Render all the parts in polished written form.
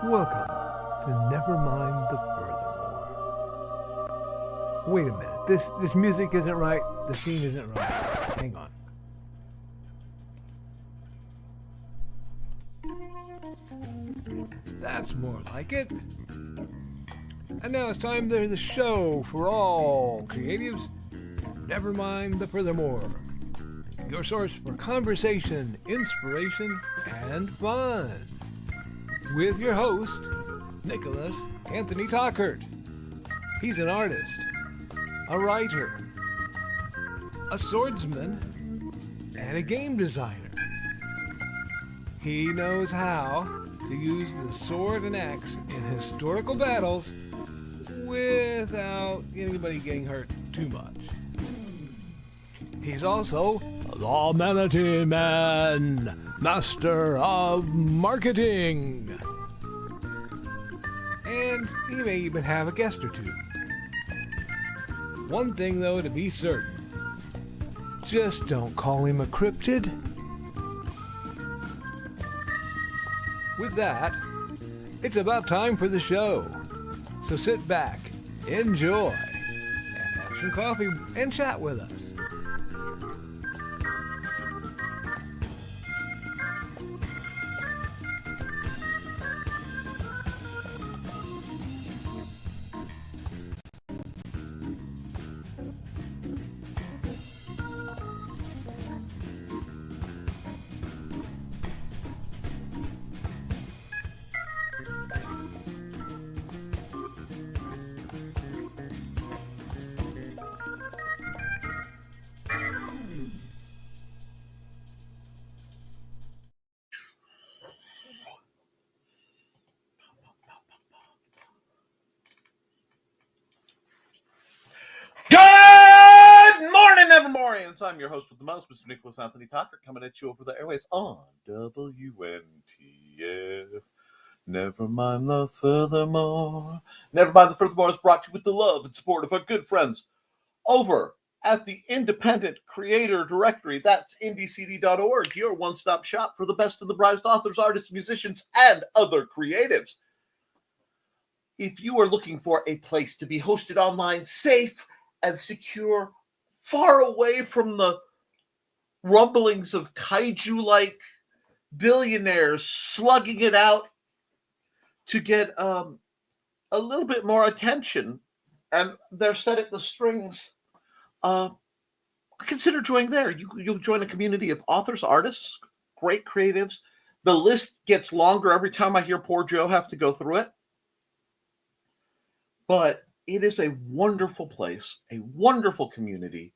Welcome to Nevermind the Furthermore. Wait a minute. This music isn't right. The scene isn't right. Hang on. That's more like it. And now it's time for the show for all creatives. Nevermind the Furthermore. Your source for conversation, inspiration, and fun. With your host, Nicholas Anthony Tockert. He's an artist, a writer, a swordsman, and a game designer. He knows how to use the sword and axe in historical battles without anybody getting hurt too much. He's also the Manatee Man, master of marketing. And he may even have a guest or two. One thing, though, to be certain. Just don't call him a cryptid. With that, it's about time for the show. So sit back, enjoy, and have some coffee and chat with us. Good morning, Nevermorians. I'm your host with the most, Mr. Nicholas Anthony Tockert, coming at you over the airways on WNTF. Never mind the furthermore. Never mind the furthermore is brought to you with the love and support of our good friends over at the Independent Creator Directory. That's indiecd.org, your one-stop shop for the best of the brightest authors, artists, musicians, and other creatives. If you are looking for a place to be hosted online, safe and secure, far away from the rumblings of kaiju-like billionaires slugging it out to get a little bit more attention, and they're set at the strings, consider joining there. You'll join a community of authors, artists, great creatives. The list gets longer every time I hear poor Joe have to go through it. But it is a wonderful place, a wonderful community.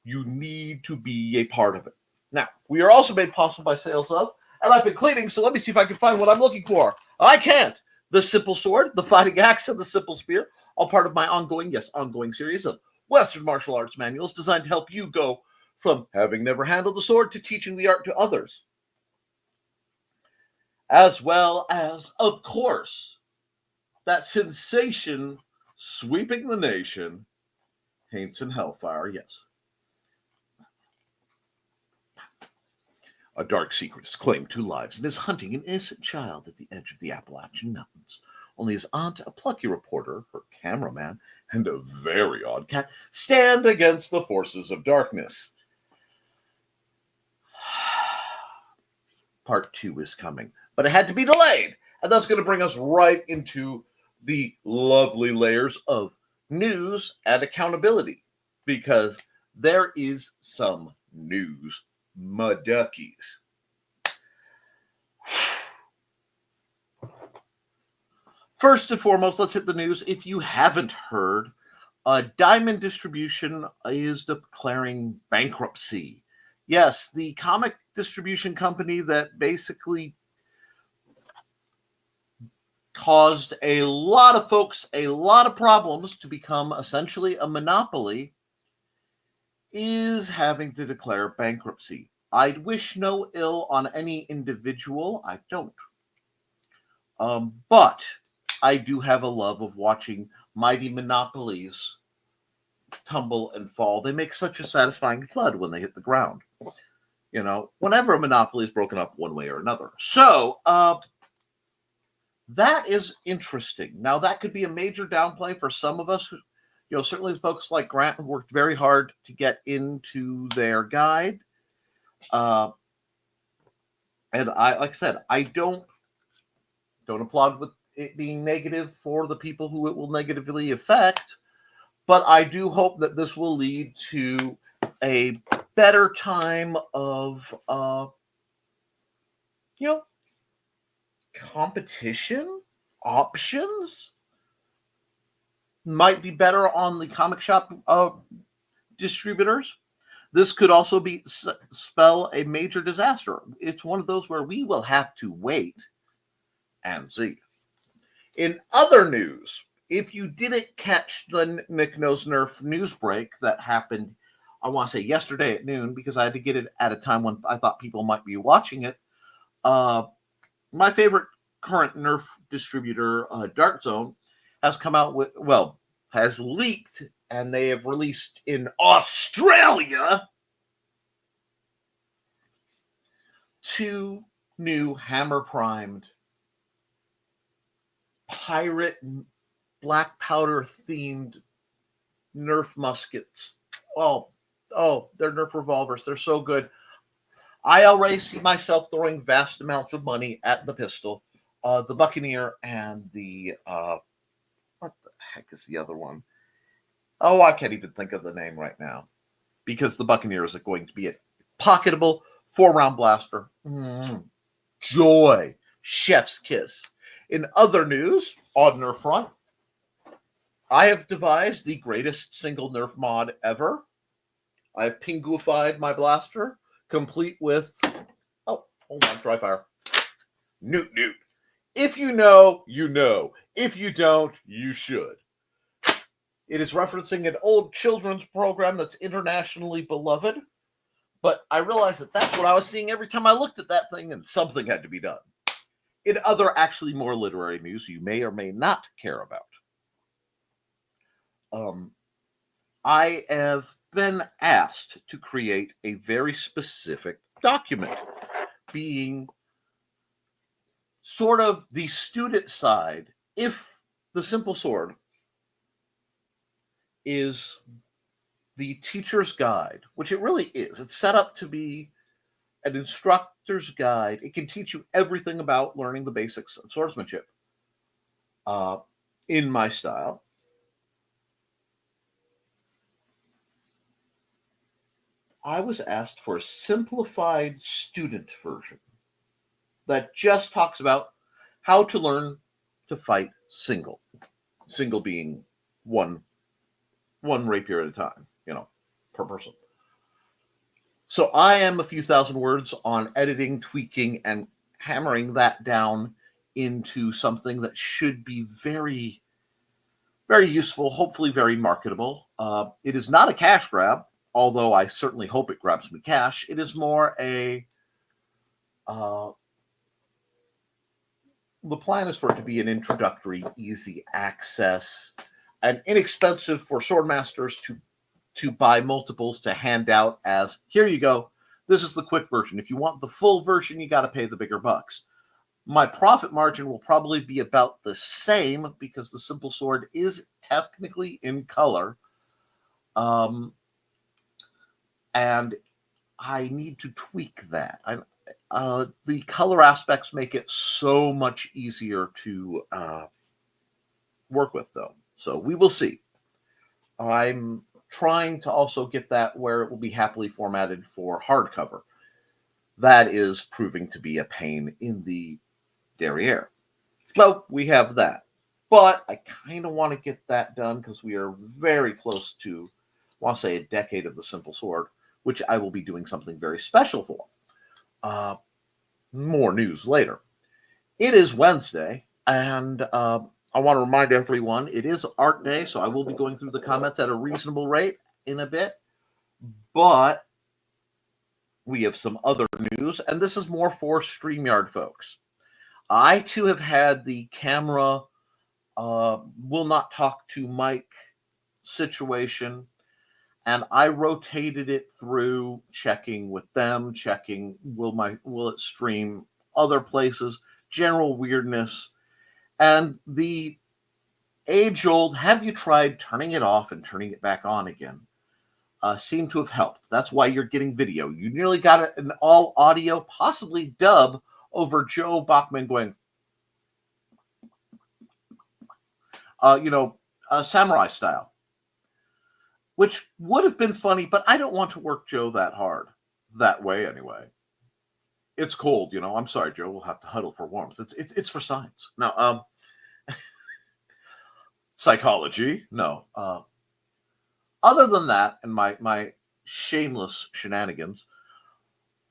You need to be a part of it. Now, we are also made possible by sales of, and I've been cleaning, so let me see if I can find what I'm looking for. I can't. The Simple Sword, the Fighting Axe, and the Simple Spear, all part of my ongoing series of Western martial arts manuals designed to help you go from having never handled the sword to teaching the art to others. As well as, of course, that sensation sweeping the nation, Haints and Hellfire, yes. A dark secret has claimed 2 lives and is hunting an innocent child at the edge of the Appalachian Mountains. Only his aunt, a plucky reporter, her cameraman, and a very odd cat stand against the forces of darkness. Part 2 is coming, but it had to be delayed, and that's going to bring us right into the lovely layers of news and accountability, because there is some news, Muduckies. First and foremost, let's hit the news. If you haven't heard, Diamond Distribution is declaring bankruptcy. Yes, the comic distribution company that basically caused a lot of folks a lot of problems to become essentially a monopoly is having to declare bankruptcy. I'd wish no ill on any individual. I don't. But I do have a love of watching mighty monopolies tumble and fall. They make such a satisfying thud when they hit the ground. You know, whenever a monopoly is broken up one way or another. So, That is interesting. Now, that could be a major downplay for some of us. Certainly the folks like Grant who worked very hard to get into their guide. Uh, and like I said, I don't applaud with it being negative for the people who it will negatively affect, but I do hope that this will lead to a better time of you know competition options. Might be better on the comic shop distributors. This could also spell a major disaster. It's one of those where we will have to wait and see. In other news, if you didn't catch the Nick Knows Nerf news break that happened, I want to say yesterday at noon, because I had to get it at a time when I thought people might be watching it. My favorite current Nerf distributor, Dark Zone, has come out with, has leaked, and they have released in Australia 2 new hammer primed pirate black powder themed Nerf muskets. Oh, they're Nerf revolvers. They're so good. I already see myself throwing vast amounts of money at the pistol, the Buccaneer, and the what the heck is the other one? Oh, I can't even think of the name right now, because the Buccaneer is going to be a pocketable 4-round blaster. Joy, chef's kiss. In other news, on Nerf front, I have devised the greatest single Nerf mod ever. I have Pinguified my blaster, complete with, hold on, dry fire. Newt Newt. If you know, you know. If you don't, you should. It is referencing an old children's program that's internationally beloved, but I realized that that's what I was seeing every time I looked at that thing, and something had to be done. In other, actually more literary news you may or may not care about, I have been asked to create a very specific document, being sort of the student side, if the Simple Sword is the teacher's guide, which it really is. It's set up to be an instructor's guide. It can teach you everything about learning the basics of swordsmanship in my style. I was asked for a simplified student version that just talks about how to learn to fight single. Single being one rapier at a time, per person. So I am a few thousand words on editing, tweaking, and hammering that down into something that should be very, very useful, hopefully very marketable. It is not a cash grab, although I certainly hope it grabs me cash. It is more the plan is for it to be an introductory, easy access, and inexpensive for swordmasters to buy multiples to hand out as, here you go, this is the quick version. If you want the full version, you got to pay the bigger bucks. My profit margin will probably be about the same, because the Simple Sword is technically in color. And I need to tweak that. The color aspects make it so much easier to work with, though. So we will see. I'm trying to also get that where it will be happily formatted for hardcover. That is proving to be a pain in the derriere. So we have that. But I kind of want to get that done because we are very close to, I want to say, a decade of the Simple Sword, which I will be doing something very special for. More news later. It is Wednesday, and I want to remind everyone it is Art Day, so I will be going through the comments at a reasonable rate in a bit. But we have some other news, and this is more for StreamYard folks. I, too, have had the camera will not talk to mic situation, and I rotated it through, checking with them, checking will it stream other places, general weirdness, And the age-old, have you tried turning it off and turning it back on again, seem to have helped. That's why you're getting video. You nearly got an all audio, possibly dub, over Joe Bachman going, samurai style, which would have been funny, but I don't want to work Joe that hard, that way anyway. It's cold, I'm sorry, Joe. We'll have to huddle for warmth. It's for science. No, psychology. No. Other than that, and my shameless shenanigans,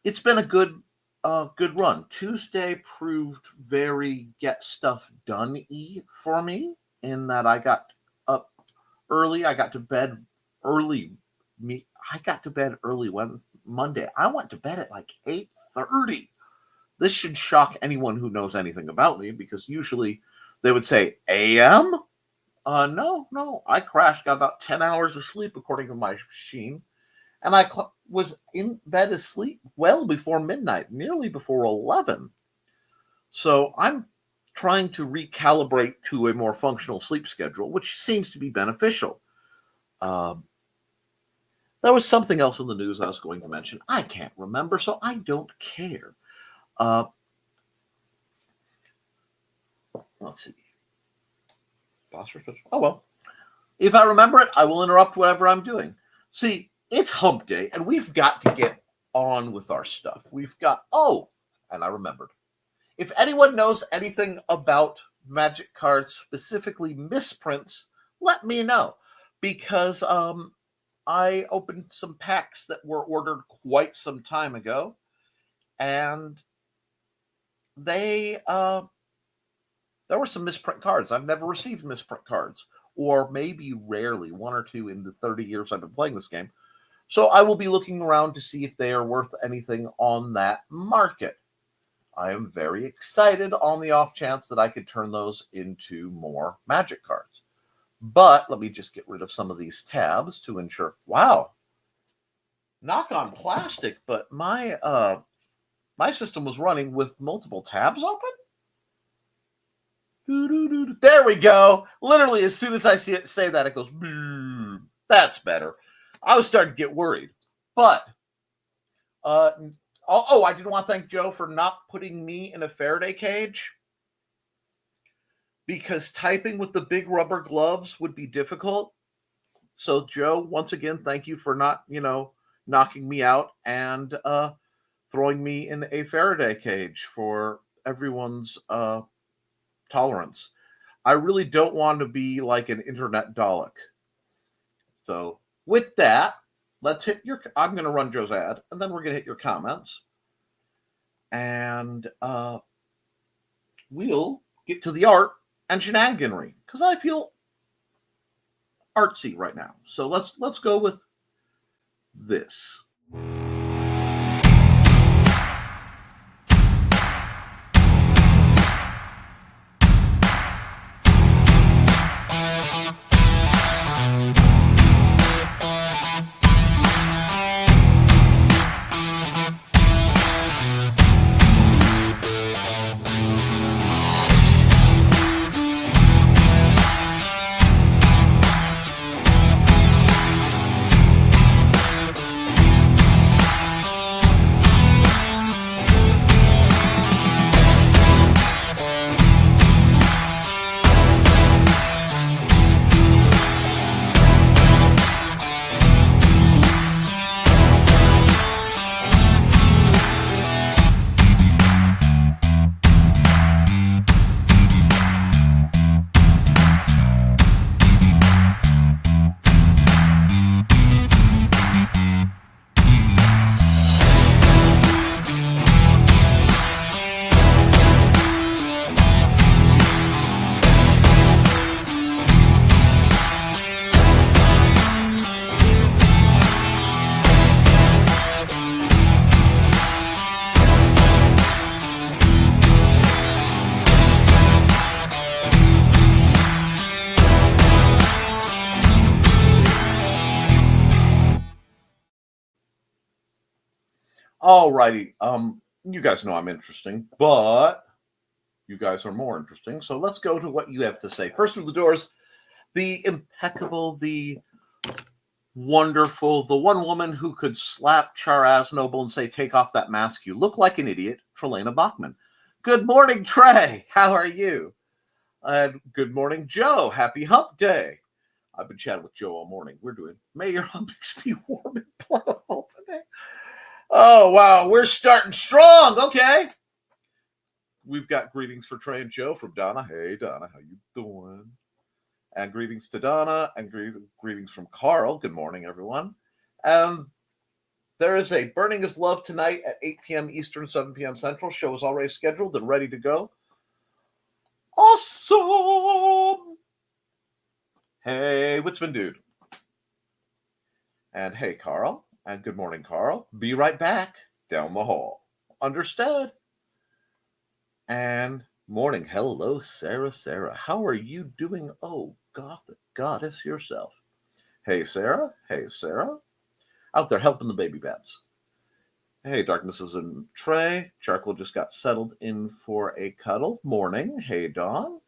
it's been a good run. Tuesday proved very get stuff done-y for me, in that I got up early. I got to bed early. I got to bed early Monday. I went to bed at like 8:30. This should shock anyone who knows anything about me, because usually they would say a.m. No. I crashed, got about 10 hours of sleep according to my machine, and I was in bed asleep well before midnight, nearly before 11. So I'm trying to recalibrate to a more functional sleep schedule, which seems to be beneficial. There was something else in the news I was going to mention. I can't remember, so I don't care. Let's see. Oh, well. If I remember it, I will interrupt whatever I'm doing. See, it's hump day, and we've got to get on with our stuff. And I remembered. If anyone knows anything about Magic cards, specifically misprints, let me know. Because I opened some packs that were ordered quite some time ago, and there were some misprint cards. I've never received misprint cards, or maybe rarely, one or two in the 30 years I've been playing this game. So I will be looking around to see if they are worth anything on that market. I am very excited on the off chance that I could turn those into more Magic cards. But let me just get rid of some of these tabs to ensure. Wow. Knock on plastic, but my system was running with multiple tabs open. There we go. Literally, as soon as I see it say that, it goes, boom. That's better. I was starting to get worried. But, I did want to thank Joe for not putting me in a Faraday cage, because typing with the big rubber gloves would be difficult. So, Joe, once again, thank you for not, knocking me out and throwing me in a Faraday cage for everyone's tolerance. I really don't want to be like an internet Dalek. So, with that, I'm going to run Joe's ad, and then we're going to hit your comments. And we'll get to the art and shenaniganry, because I feel artsy right now. So let's go with this. Alrighty. You guys know I'm interesting, but You guys are more interesting. So let's go to what you have to say. First through the doors, the impeccable, the wonderful, the one woman who could slap Char Aznable and say, "Take off that mask. You look like an idiot," Trelena Bachman. Good morning, Trey. How are you? And good morning, Joe. Happy hump day. I've been chatting with Joe all morning. We're doing May Your Humps Be Warm and Plentiful today. Oh, wow. We're starting strong. Okay. We've got greetings for Trey and Joe from Donna. Hey, Donna. How you doing? And greetings to Donna and greetings from Carl. Good morning, everyone. There is a Burning is Love tonight at 8 p.m. Eastern, 7 p.m. Central. Show is already scheduled and ready to go. Awesome. Hey, Witsman Dude. And hey, Carl. And good morning, Carl. Be right back down the hall. Understood. And morning. Hello, Sarah. Sarah, how are you doing? Oh, Gothic goddess yourself. Hey, Sarah. Hey, Sarah. Out there helping the baby bats. Hey, Darknesses and Trey. Charcoal just got settled in for a cuddle. Morning. Hey, Dawn.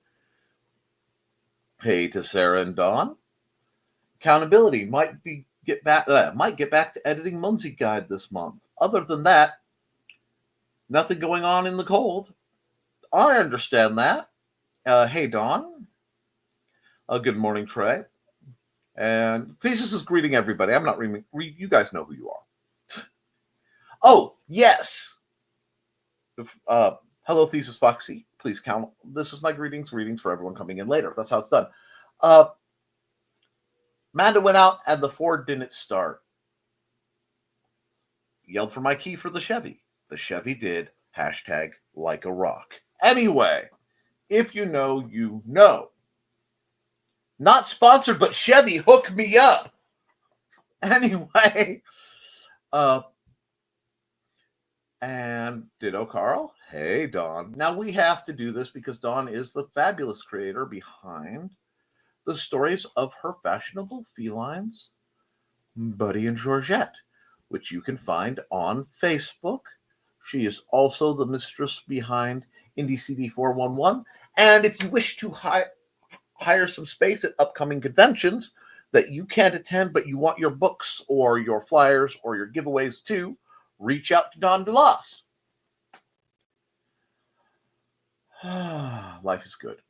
Hey to Sarah and Dawn. Accountability might get back to editing Munsey Guide this month. Other than that, nothing going on in the cold. I understand that. Hey, Dawn. Good morning, Trey. And Thesis is greeting everybody. I'm not reading. You guys know who you are. Oh, yes. Hello, Thesis Foxy. Please count. This is my greetings for everyone coming in later. That's how it's done. Amanda went out and the Ford didn't start. Yelled for my key for the Chevy. The Chevy did. Hashtag like a rock. Anyway, if you know, you know. Not sponsored, but Chevy, hook me up. Anyway, and ditto Carl. Hey, Dawn. Now we have to do this because Dawn is the fabulous creator behind the stories of her fashionable felines, Buddy and Georgette, which you can find on Facebook. She is also the mistress behind Indie CD 411. And if you wish to hire some space at upcoming conventions that you can't attend, but you want your books or your flyers or your giveaways too, reach out to Don DeLoss. Life is good.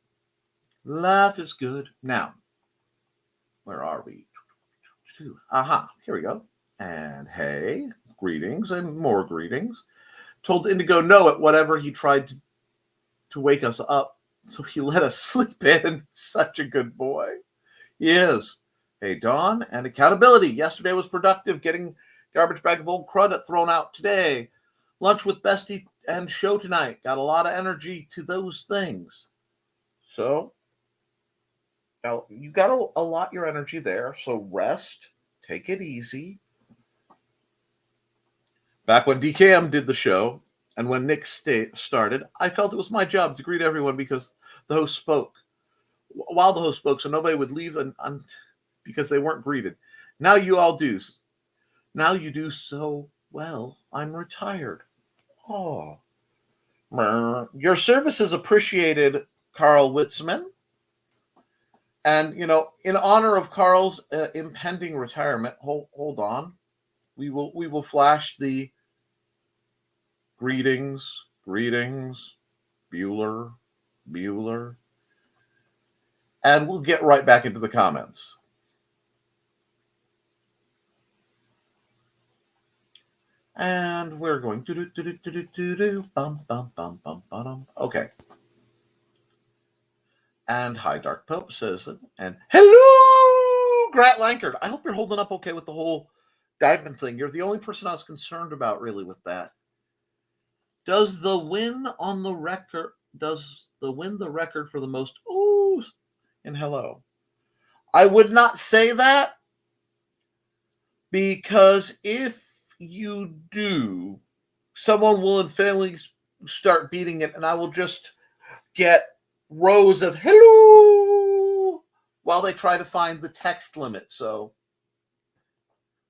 Life is good. Now, where are we? Here we go. And hey, greetings and more greetings. Told Indigo no at whatever he tried to wake us up, so he let us sleep in. Such a good boy. He is. Hey, Dawn, and accountability. Yesterday was productive, getting garbage bag of old crud thrown out today. Lunch with Bestie and show tonight. Got a lot of energy to those things. So, now you got to allot your energy there. So rest, take it easy. Back when DKM did the show, and when Nick started, I felt it was my job to greet everyone because the host spoke. While the host spoke, so nobody would leave because they weren't greeted. Now you all do. Now you do so well. I'm retired. Oh. Your service is appreciated, Carl Witzman. And, in honor of Carl's impending retirement, hold on. We will flash the greetings, Bueller. And we'll get right back into the comments. And we're going okay. And hi, Dark Pope says, and hello, Grat Lankard. I hope you're holding up okay with the whole diamond thing. You're the only person I was concerned about really with that. Does the win the record for the most oohs and hello? I would not say that, because if you do, someone will infallibly start beating it, and I will just get rows of hello while they try to find the text limit. So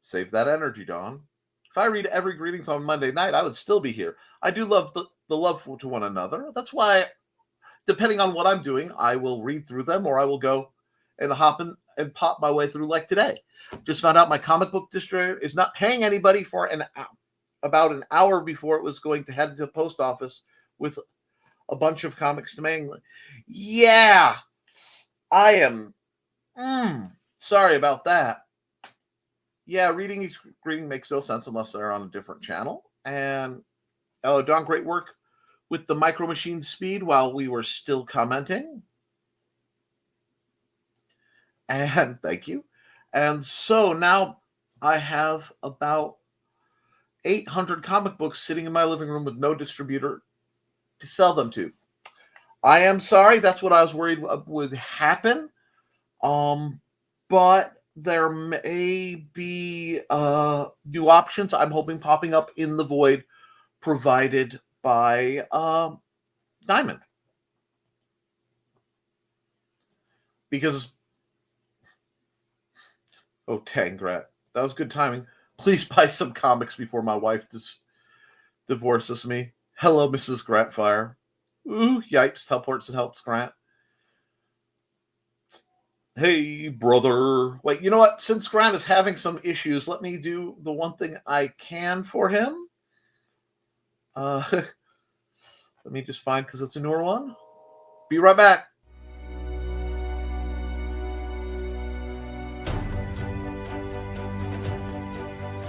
save that energy, Dawn. If I read every greetings on Monday night, I would still be here. I do love the love to one another. That's why depending on what I'm doing, I will read through them or I will go and hop in and pop my way through like today. Just found out my comic book distributor is not paying anybody for about an hour before it was going to head to the post office with a bunch of comics to mail. Yeah, I am sorry about that. Yeah, reading makes no sense unless they're on a different channel. And Don, great work with the Micro Machine speed while we were still commenting. And thank you. And so now I have about 800 comic books sitting in my living room with no distributor to sell them to. I am sorry. That's what I was worried would happen. But there may be new options I'm hoping popping up in the void provided by Diamond. Because, oh, Tangrat, that was good timing. Please buy some comics before my wife divorces me. Hello, Mrs. Grantfire. Ooh, yikes, teleports and helps Grant. Hey, brother. Wait, you know what? Since Grant is having some issues, let me do the one thing I can for him. Let me just find, because it's a newer one. Be right back.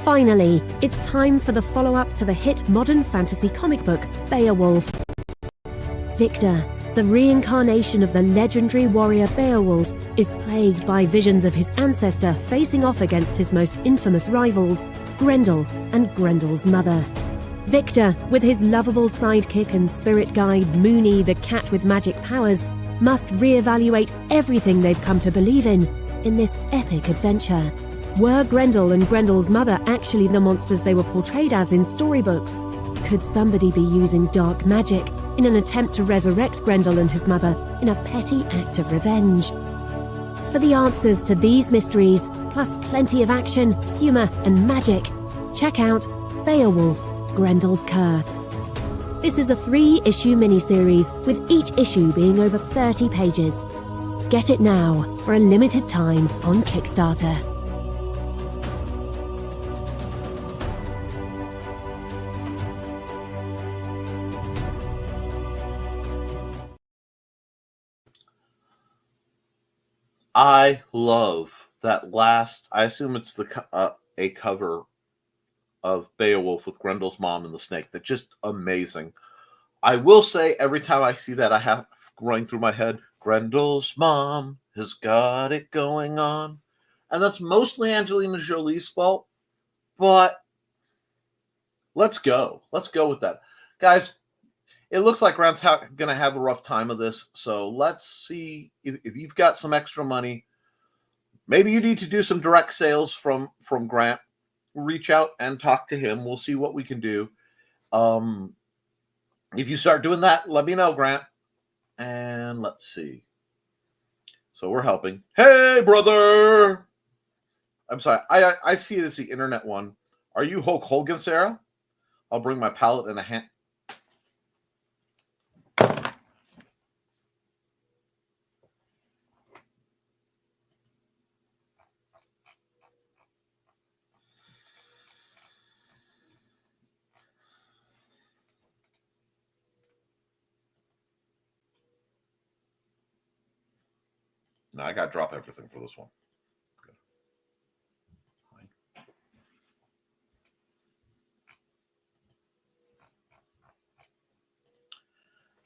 Finally, it's time for the follow-up to the hit modern fantasy comic book, Beowulf. Victor, the reincarnation of the legendary warrior Beowulf, is plagued by visions of his ancestor facing off against his most infamous rivals, Grendel and Grendel's mother. Victor, with his lovable sidekick and spirit guide Moony the cat with magic powers, must reevaluate everything they've come to believe in this epic adventure. Were Grendel and Grendel's mother actually the monsters they were portrayed as in storybooks? Could somebody be using dark magic in an attempt to resurrect Grendel and his mother in a petty act of revenge? For the answers to these mysteries, plus plenty of action, humour and magic, check out Beowulf, Grendel's Curse. This is a 3-issue miniseries, with each issue being over 30 pages. Get it now for a limited time on Kickstarter. I love that last, I assume it's a cover of Beowulf with Grendel's mom and the snake. That's just amazing. I will say every time I see that, I have running through my head, Grendel's mom has got it going on. And that's mostly Angelina Jolie's fault. But let's go. Let's go with that. Guys, it looks like Grant's going to have a rough time of this. So let's see if you've got some extra money. Maybe you need to do some direct sales from Grant. Reach out and talk to him. We'll see what we can do. If you start doing that, let me know, Grant. And let's see. So we're helping. Hey, brother. I'm sorry. I see it as the internet one. Are you Hulk Hogan, Sarah? I'll bring my palette and a hand. No, I got to drop everything for this one. Good.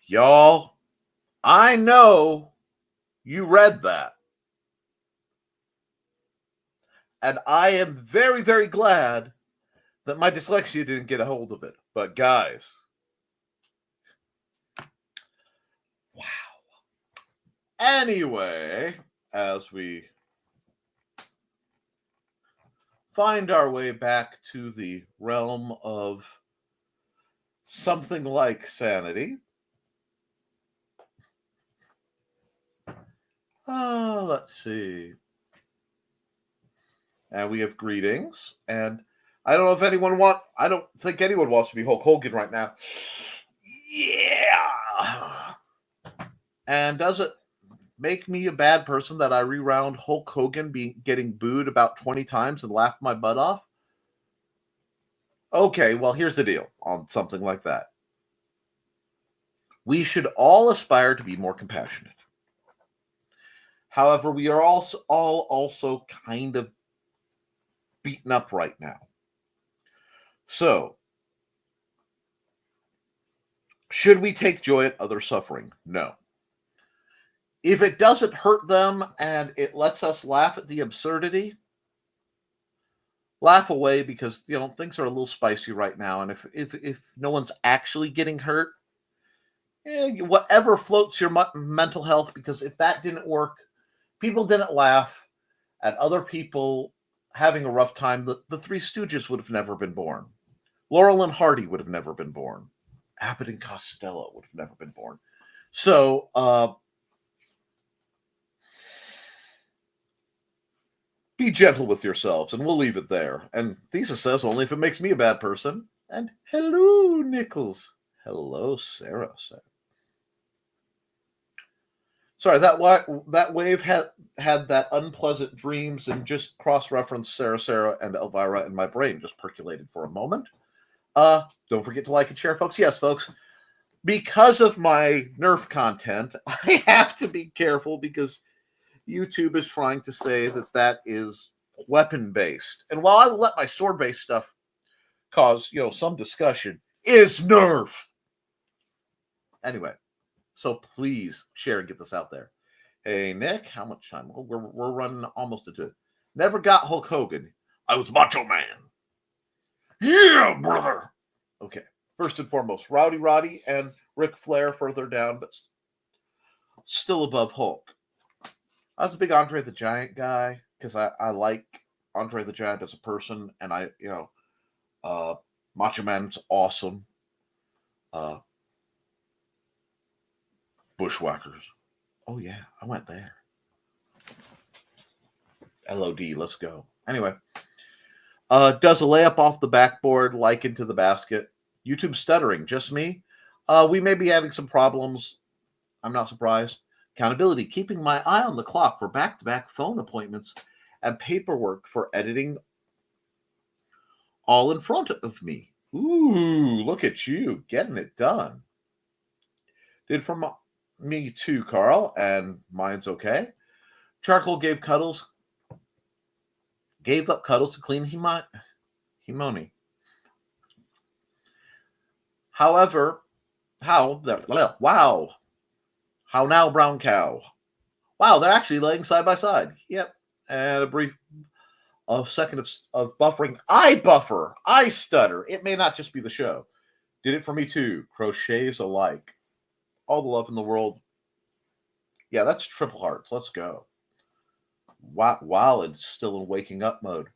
Y'all, I know you read that. And I am very, very glad that my dyslexia didn't get a hold of it. But guys, wow. Anyway, as we find our way back to the realm of something like sanity. Let's see. And we have greetings. And I don't know if I don't think anyone wants to be Hulk Hogan right now. Yeah. And does it make me a bad person that I rewound Hulk Hogan getting booed about 20 times and laughed my butt off? Okay, well, here's the deal on something like that. We should all aspire to be more compassionate. However, we are all also kind of beaten up right now. So, should we take joy at other suffering? No. If it doesn't hurt them and it lets us laugh at the absurdity, laugh away, because things are a little spicy right now. And if no one's actually getting hurt, whatever floats your mental health, because if that didn't work, people didn't laugh at other people having a rough time, the Three Stooges would have never been born. Laurel and Hardy would have never been born. Abbott and Costello would have never been born. So, be gentle with yourselves, and we'll leave it there. And Thesis says, only if it makes me a bad person. And hello, Nichols. Hello, Sarah. Sorry, that wave had that unpleasant dreams and just cross-referenced Sarah, and Elvira in my brain. Just percolated for a moment. Don't forget to like and share, folks. Yes, folks. Because of my Nerf content, I have to be careful because YouTube is trying to say that is weapon-based. And while I will let my sword-based stuff cause, some discussion, is Nerf. Anyway, so please share and get this out there. Hey, Nick, how much time? We're running almost to it. Never got Hulk Hogan. I was Macho Man. Yeah, brother. Okay. First and foremost, Rowdy Roddy and Ric Flair further down, but still above Hulk. I was a big Andre the Giant guy because I like Andre the Giant as a person, and Macho Man's awesome. Bushwhackers. Oh yeah, I went there. LOD, let's go. Anyway, does a layup off the backboard like into the basket. YouTube stuttering, just me. We may be having some problems. I'm not surprised. Accountability, keeping my eye on the clock for back-to-back phone appointments and paperwork for editing all in front of me. Ooh, look at you, getting it done. Did from me too, Carl, and mine's okay. Charcoal gave up cuddles to clean Himoni. However, wow. How now, brown cow? Wow, they're actually laying side by side. Yep. And a second of buffering. I buffer. I stutter. It may not just be the show. Did it for me too. Crochets alike. All the love in the world. Yeah, that's triple hearts. Let's go. Wow, it's still in waking up mode.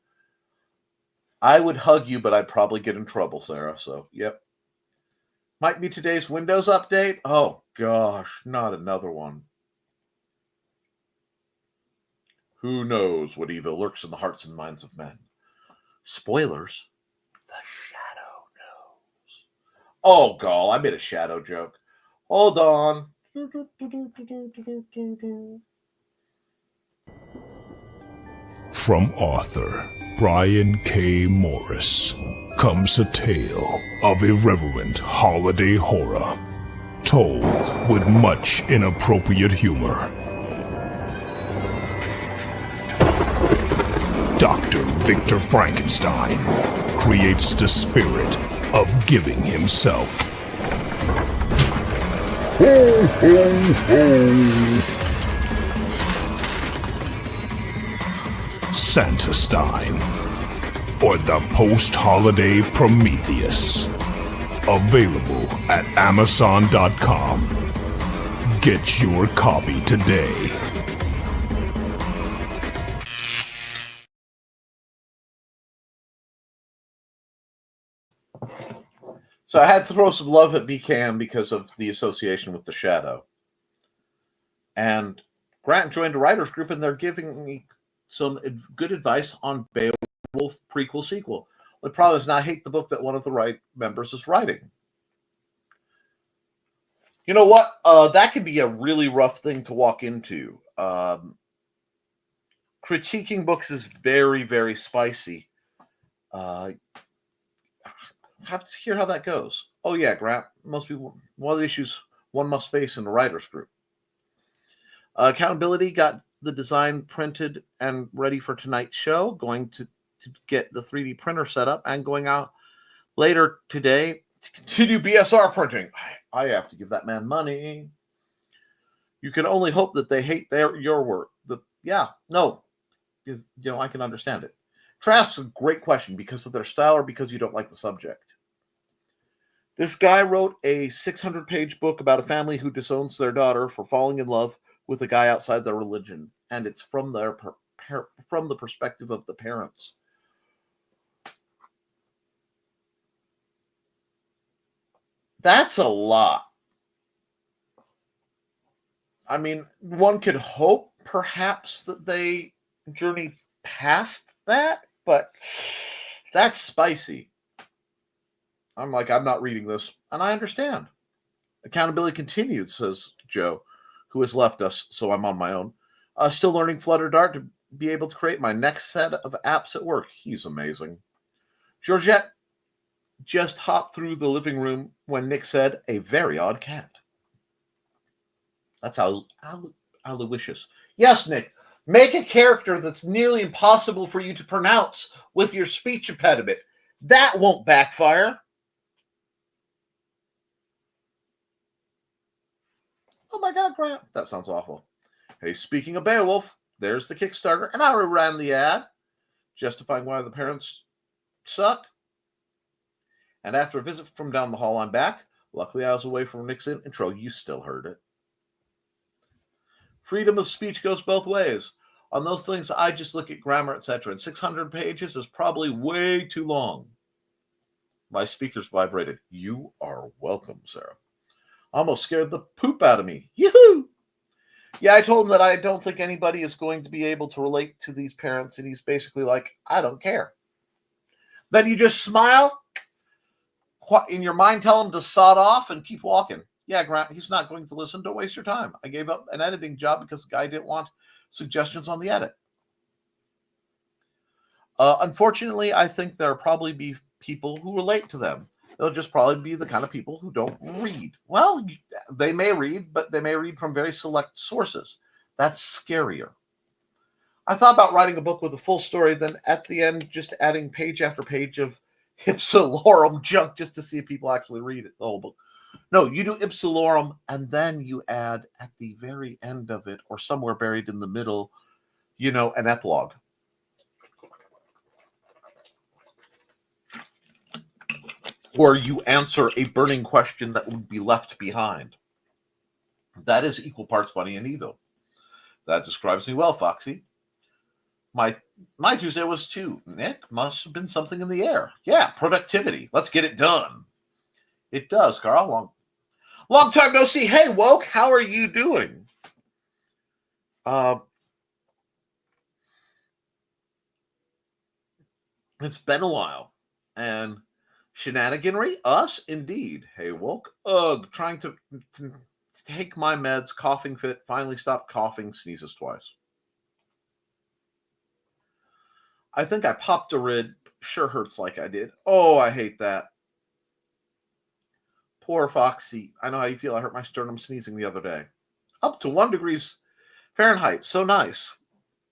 I would hug you, but I'd probably get in trouble, Sarah. So, yep. Might be today's Windows update. Oh, gosh, not another one. Who knows what evil lurks in the hearts and minds of men? Spoilers. The shadow knows. Oh, gall, I made a shadow joke. Hold on. From author Brian K. Morris comes a tale of irreverent holiday horror, told with much inappropriate humor. Dr. Victor Frankenstein creates the spirit of giving himself. Ho, ho, ho. Santastine, or the post-holiday Prometheus. Available at Amazon.com. Get your copy today. So I had to throw some love at BCAM because of the association with the Shadow. And Grant joined a writers group, and they're giving me some good advice on Beowulf prequel sequel. The problem is, I hate the book that one of the members is writing. You know what? That can be a really rough thing to walk into. Critiquing books is very, very spicy. Uh, have to hear how that goes. Oh yeah, Grant. Most people, one of the issues one must face in a writers group. Accountability got the design printed and ready for tonight's show. Going to get the 3D printer set up and going out later today to continue BSR printing. I have to give that man money. You can only hope that they hate your work. I can understand it. Trask's a great question because of their style or because you don't like the subject. This guy wrote a 600-page book about a family who disowns their daughter for falling in love with a guy outside their religion, and it's from from the perspective of the parents. That's a lot. I mean, one could hope perhaps that they journey past that, but that's spicy. I'm not reading this, and I understand. Accountability continued, says Joe, who has left us, so I'm on my own. Still learning Flutter Dart to be able to create my next set of apps at work. He's amazing. Georgette just hopped through the living room when Nick said, "A very odd cat." That's Aloysius. Yes, Nick. Make a character that's nearly impossible for you to pronounce with your speech impediment. That won't backfire. Oh my God, Grant. That sounds awful. Hey, speaking of Beowulf, there's the Kickstarter, and I ran the ad, justifying why the parents suck. And after a visit from down the hall, I'm back. Luckily, I was away from Nick's intro. You still heard it. Freedom of speech goes both ways. On those things, I just look at grammar, etc. And 600 pages is probably way too long. My speakers vibrated. You are welcome, Sarah. Almost scared the poop out of me. Yoo-hoo! Yeah, I told him that I don't think anybody is going to be able to relate to these parents, and he's basically like, I don't care. Then you just smile, in your mind tell him to sod off and keep walking. Yeah, Grant, he's not going to listen. Don't waste your time. I gave up an editing job because the guy didn't want suggestions on the edit. Unfortunately, I think there'll probably be people who relate to them. They'll just probably be the kind of people who don't read. Well, they may read, but they may read from very select sources. That's scarier. I thought about writing a book with a full story, then at the end, just adding page after page of ipsilorum junk just to see if people actually read it, the whole book. No, you do ipsilorum, and then you add at the very end of it, or somewhere buried in the middle, an epilogue. Where you answer a burning question that would be left behind. That is equal parts funny and evil. That describes me well, Foxy. My Tuesday was too. Nick, must have been something in the air. Yeah, productivity. Let's get it done. It does, Carl. Long time no see. Hey, Woke, how are you doing? It's been a while. And shenaniganry? Us? Indeed. Hey, Woke. Ugh, trying to take my meds, coughing fit, finally stopped coughing, sneezes twice. I think I popped a rid. Sure hurts like I did. Oh, I hate that. Poor Foxy. I know how you feel. I hurt my sternum sneezing the other day. Up to 1 degree Fahrenheit. So nice.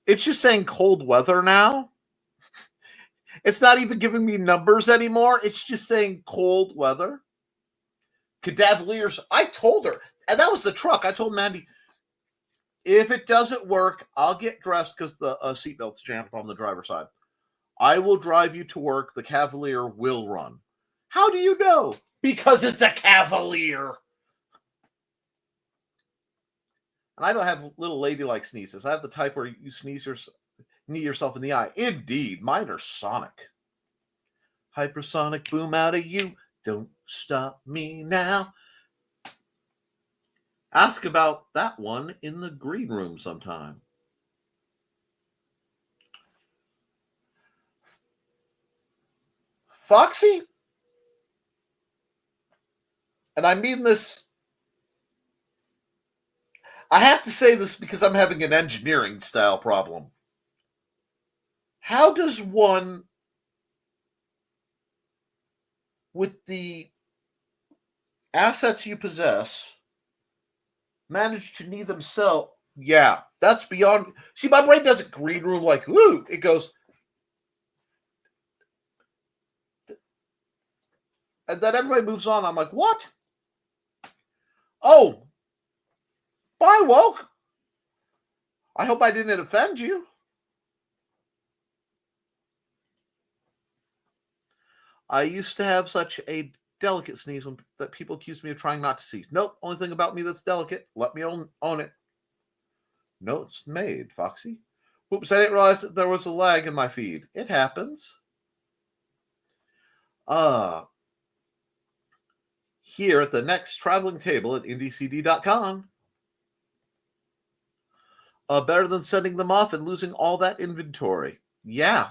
It's just saying cold weather now. It's not even giving me numbers anymore. It's just saying cold weather. Cadaverliers. I told her. And that was the truck. I told Mandy, if it doesn't work, I'll get dressed because the seatbelt's jammed on the driver's side. I will drive you to work. The Cavalier will run. How do you know? Because it's a Cavalier. And I don't have little ladylike sneezes. I have the type where you sneeze knee yourself in the eye. Indeed, mine are sonic. Hypersonic boom out of you. Don't stop me now. Ask about that one in the green room sometime. Foxy? And I mean this I have to say this because I'm having an engineering style problem. How does one, with the assets you possess, manage to knee themselves? Yeah, that's beyond. See, my brain doesn't green room like, woo. It goes, and then everybody moves on. I'm like, what? Oh, bye, woke. I hope I didn't offend you. I used to have such a delicate sneeze that people accused me of trying not to sneeze. Nope, only thing about me that's delicate. Let me own it. Notes made, Foxy. Oops, I didn't realize that there was a lag in my feed. It happens. Here at the next traveling table at IndieCD.com. Better than sending them off and losing all that inventory. Yeah.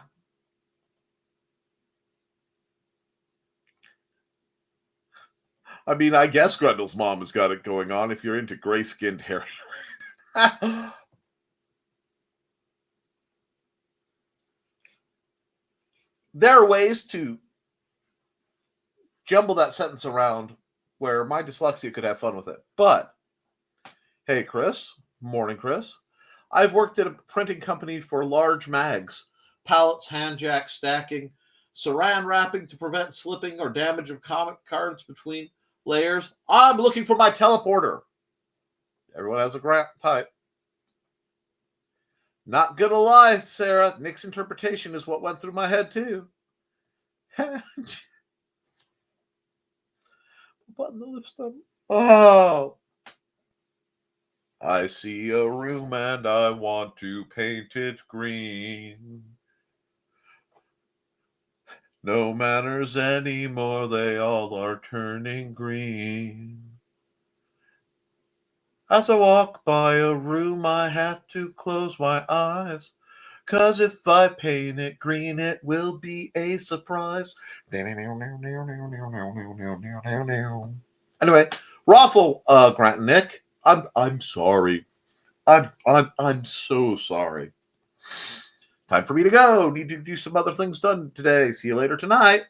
I mean, I guess Grendel's mom has got it going on if you're into gray-skinned hair. There are ways to jumble that sentence around where my dyslexia could have fun with it. But, hey, Chris. Morning, Chris. I've worked at a printing company for large mags, pallets, hand jack stacking, saran wrapping to prevent slipping or damage of comic cards between layers. I'm looking for my teleporter. Everyone has a grant type. Not gonna lie, Sarah. Nick's interpretation is what went through my head too. Button the lift them. Oh. I see a room and I want to paint it green. No manners anymore, they all are turning green. As I walk by a room, I have to close my eyes, 'cause if I paint it green, it will be a surprise. Anyway, Raffle, Grant and Nick, I'm sorry. I'm so sorry. Time for me to go. Need to do some other things done today. See you later tonight.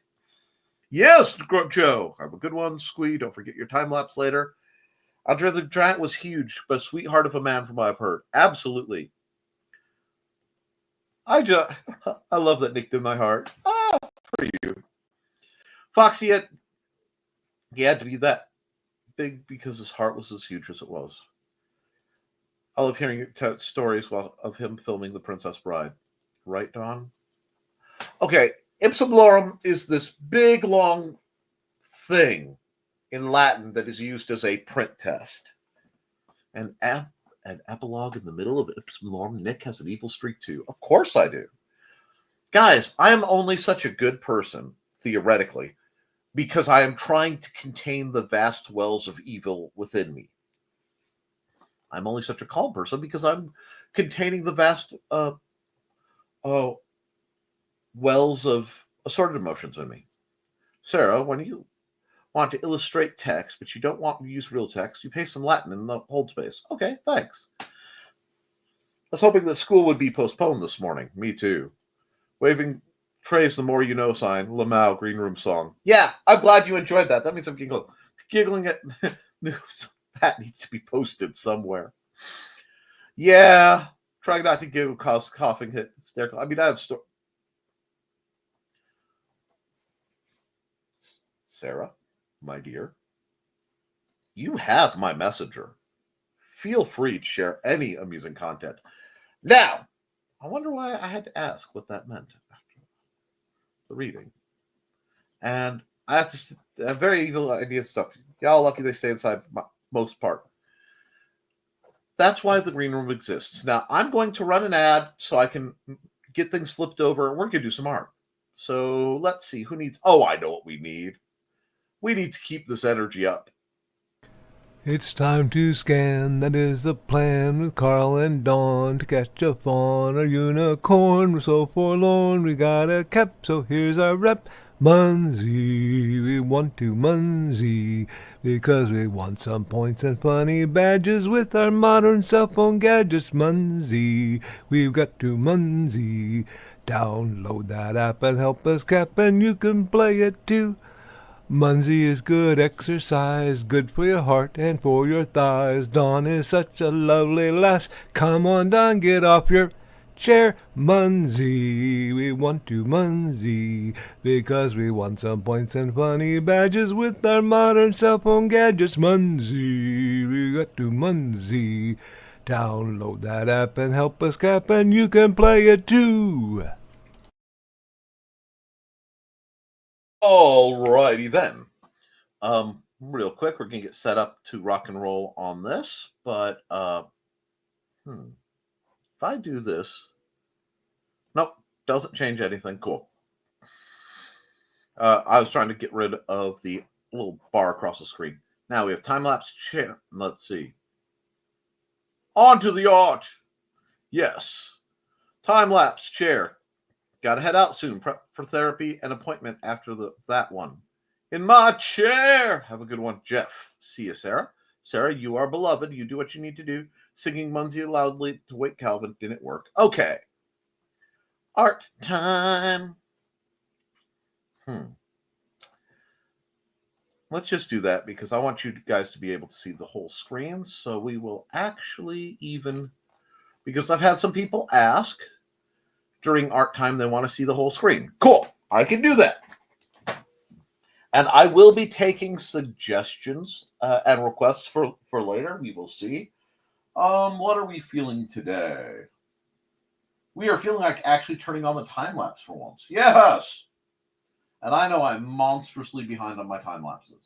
Yes, Grunt Joe. Have a good one, Squee. Don't forget your time lapse later. Andre the Giant was huge, but a sweetheart of a man from what I've heard. Absolutely. I love that Nick did my heart. For you. Foxy, he had to be that big because his heart was as huge as it was. I love hearing stories of him filming The Princess Bride. Right, Don? Okay, ipsum lorem is this big, long thing in Latin that is used as a print test. An epilogue in the middle of ipsum lorem. Nick has an evil streak too. Of course I do. Guys, I am only such a good person, theoretically, because I am trying to contain the vast wells of evil within me. I'm only such a calm person because I'm containing the vast wells of assorted emotions in me. Sarah, when you want to illustrate text, but you don't want to use real text, you paste some Latin in the hold space. Okay, thanks. I was hoping that school would be postponed this morning. Me too. Waving trays the more you know sign. Lamau green room song. Yeah, I'm glad you enjoyed that. That means I'm giggling at news. That needs to be posted somewhere. Yeah, trying not to giggle cause coughing hit hysterical. I mean, I have Sarah, my dear, you have my messenger. Feel free to share any amusing content. Now, I wonder why I had to ask what that meant after the reading. And I have to very evil idea stuff. Y'all lucky they stay inside for most part. That's why the green room exists. Now, I'm going to run an ad so I can get things flipped over, and we're going to do some art. So let's see who needs. Oh, I know what we need. We need to keep this energy up. It's time to scan, that is the plan, with Carl and Dawn to catch a fawn or unicorn. We're so forlorn, we got a Koepp, so here's our rep. Munsey, we want to Munsey, because we want some points and funny badges with our modern cell phone gadgets. Munsey, we've got to Munsey. Download that app and help us cap, and you can play it too. Munsey is good exercise, good for your heart and for your thighs. Dawn is such a lovely lass. Come on, Dawn, get off your chair. Munsey, we want to Munsey, because we want some points and funny badges with our modern cell phone gadgets. Munsey, we got to Munsey. Download that app and help us cap, and you can play it too. Alrighty then. Real quick, we're gonna get set up to rock and roll on this, but if I do this, nope, doesn't change anything. Cool. I was trying to get rid of the little bar across the screen. Now we have time-lapse chair. Let's see. Onto the arch. Yes. Time-lapse chair. Gotta head out soon. Prep for therapy and appointment after that one. In my chair. Have a good one, Jeff. See you, Sarah. Sarah, you are beloved. You do what you need to do. Singing Munsey loudly to wake Calvin didn't work. Okay. Art time. Let's just do that because I want you guys to be able to see the whole screen. So we will actually because I've had some people ask during art time, they want to see the whole screen. Cool. I can do that. And I will be taking suggestions and requests for later. We will see. What are we feeling today? We are feeling like actually turning on the time lapse for once. Yes. And I know I'm monstrously behind on my time lapses.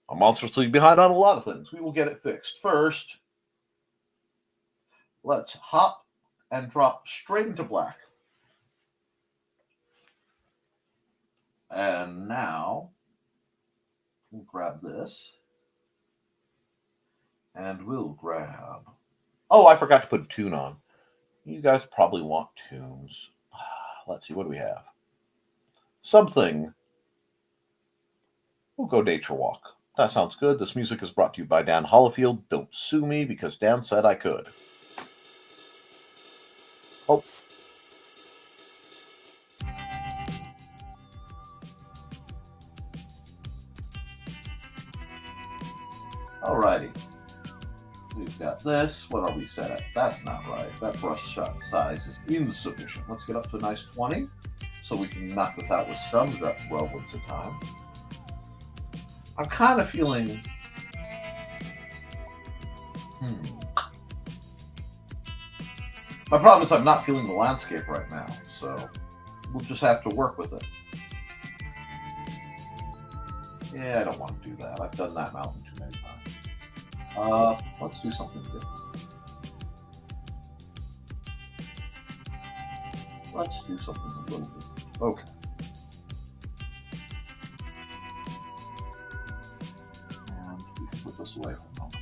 I'm monstrously behind on a lot of things. We will get it fixed. First, let's hop and drop straight into black. And now, we'll grab this. And we'll grab... Oh, I forgot to put a tune on. You guys probably want tunes. Let's see, what do we have? Something. We'll go Nature Walk. That sounds good. This music is brought to you by Dan Hollifield. Don't sue me because Dan said I could. Oh. Alrighty. We've got this. What are we set at? That's not right. That brush shot size is insufficient. Let's get up to a nice 20 so we can knock this out with some relevance of time. I'm kind of feeling... My problem is I'm not feeling the landscape right now, so we'll just have to work with it. Yeah, I don't want to do that. I've done that mountain too many times. Let's do something different. Let's do something a little different. Okay. And we can put this away for a moment.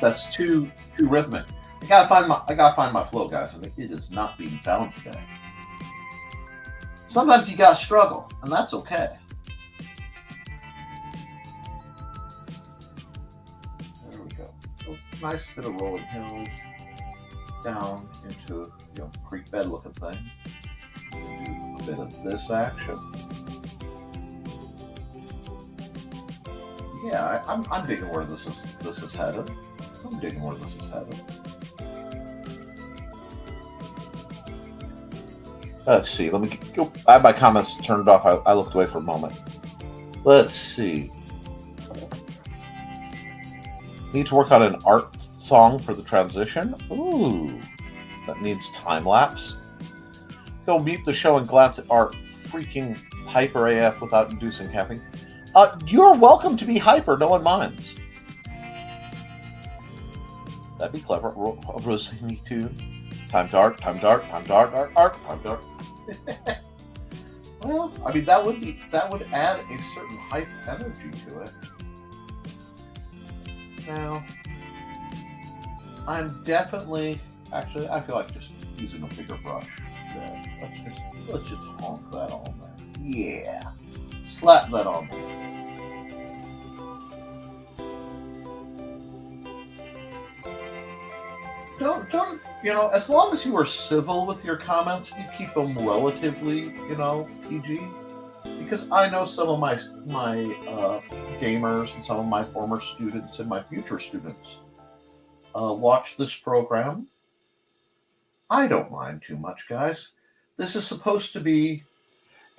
That's too rhythmic. I gotta find my flow, guys, and it is not being found today. Sometimes you gotta struggle, and that's okay. There we go. Oh, nice bit of rolling hills down into creek bed looking thing. Do a bit of this action. Yeah, I'm digging where this is headed. I'm digging where this is headed. Let's see. Let me go. I have my comments turned off. I looked away for a moment. Let's see. Need to work on an art song for the transition. Ooh, that needs time lapse. Go mute the show and glance at art. Freaking hyper AF without inducing caffeine. You're welcome to be hyper. No one minds. That'd be clever. Rossini tune. Time to art. Time to art. Time to art. Art. Time to art. Well, I mean that would add a certain hype energy to it. Now, I'm definitely, actually, I feel like just using a bigger brush. Yeah, let's just honk that on there. Yeah, slap that on there. Don't, as long as you are civil with your comments, you keep them relatively, PG. Because I know some of my gamers and some of my former students and my future students watch this program. I don't mind too much, guys. This is supposed to be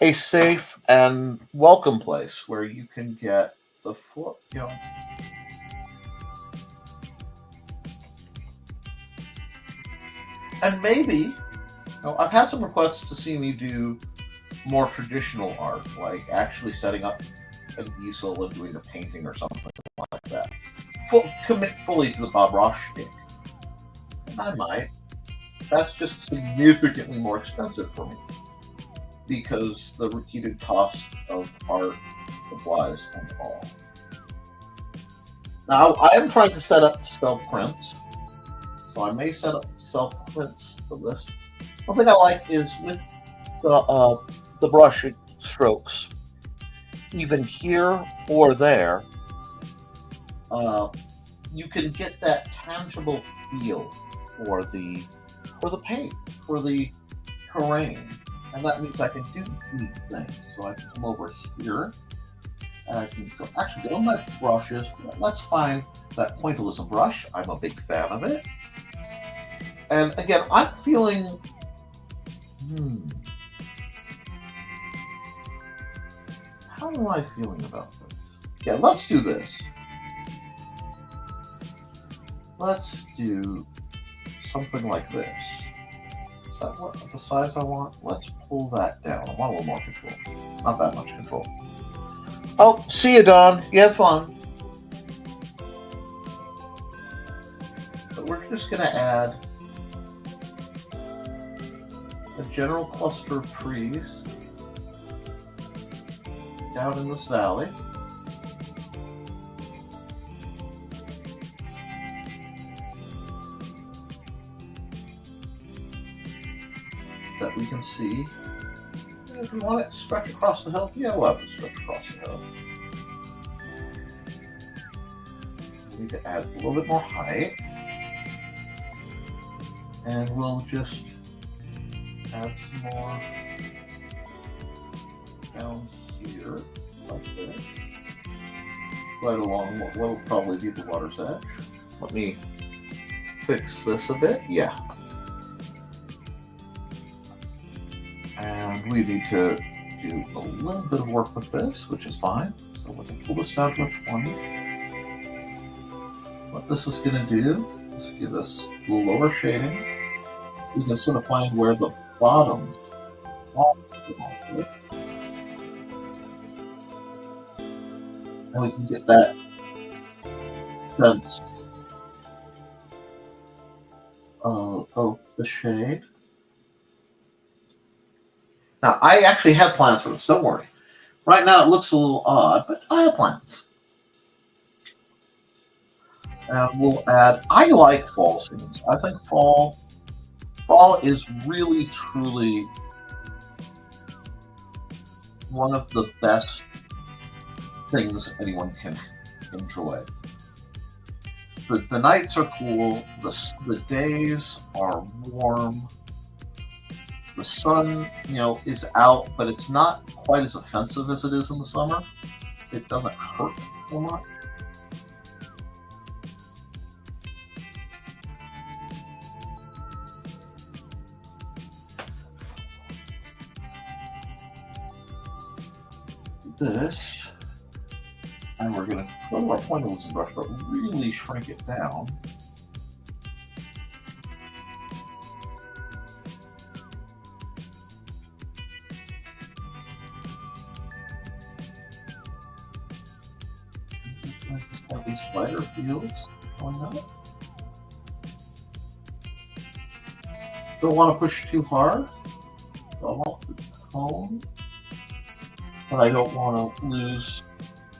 a safe and welcome place where you can get the full, And maybe, I've had some requests to see me do more traditional art, like actually setting up an easel and doing a painting or something like that. Commit fully to the Bob Ross shtick. And I might. That's just significantly more expensive for me because the repeated cost of art, supplies, and all. Now, I am trying to set up self prints, so I may set up self prints for this. One thing I like is with the brush strokes, even here or there, you can get that tangible feel for the paint, for the terrain, and that means I can do neat things. So I can come over here, and I can go on my brushes. Let's find that pointillism brush. I'm a big fan of it. And again, I'm feeling, how am I feeling about this? Yeah, let's do this. Let's do something like this. Is that what the size I want? Let's pull that down. I want a little more control. Not that much control. Oh, see you, Don. You have fun. But we're just going to add a general cluster of trees down in this valley. That we can see. And if we want it to stretch across the hill, yeah, we'll have to stretch across the hill. We need to add a little bit more height. And we'll just add some more down here, like this. Right along what will probably be the water's edge. Let me fix this a bit. Yeah. And we need to do a little bit of work with this, which is fine. So we can pull this down to a 20. What this is going to do is give us a little lower shading. We can sort of find where the bottom is. And we can get that sense of the shade. Now, I actually have plans for this, don't worry. Right now it looks a little odd, but I have plans. And we'll add, I like fall scenes. I think fall is really, truly one of the best things anyone can enjoy. The nights are cool, the days are warm. The sun, is out, but it's not quite as offensive as it is in the summer. It doesn't hurt so much. This, and we're going to go to our pointillism brush, but really shrink it down. These lighter fields going up. Don't want to push too hard. So I want the tone, but I don't want to lose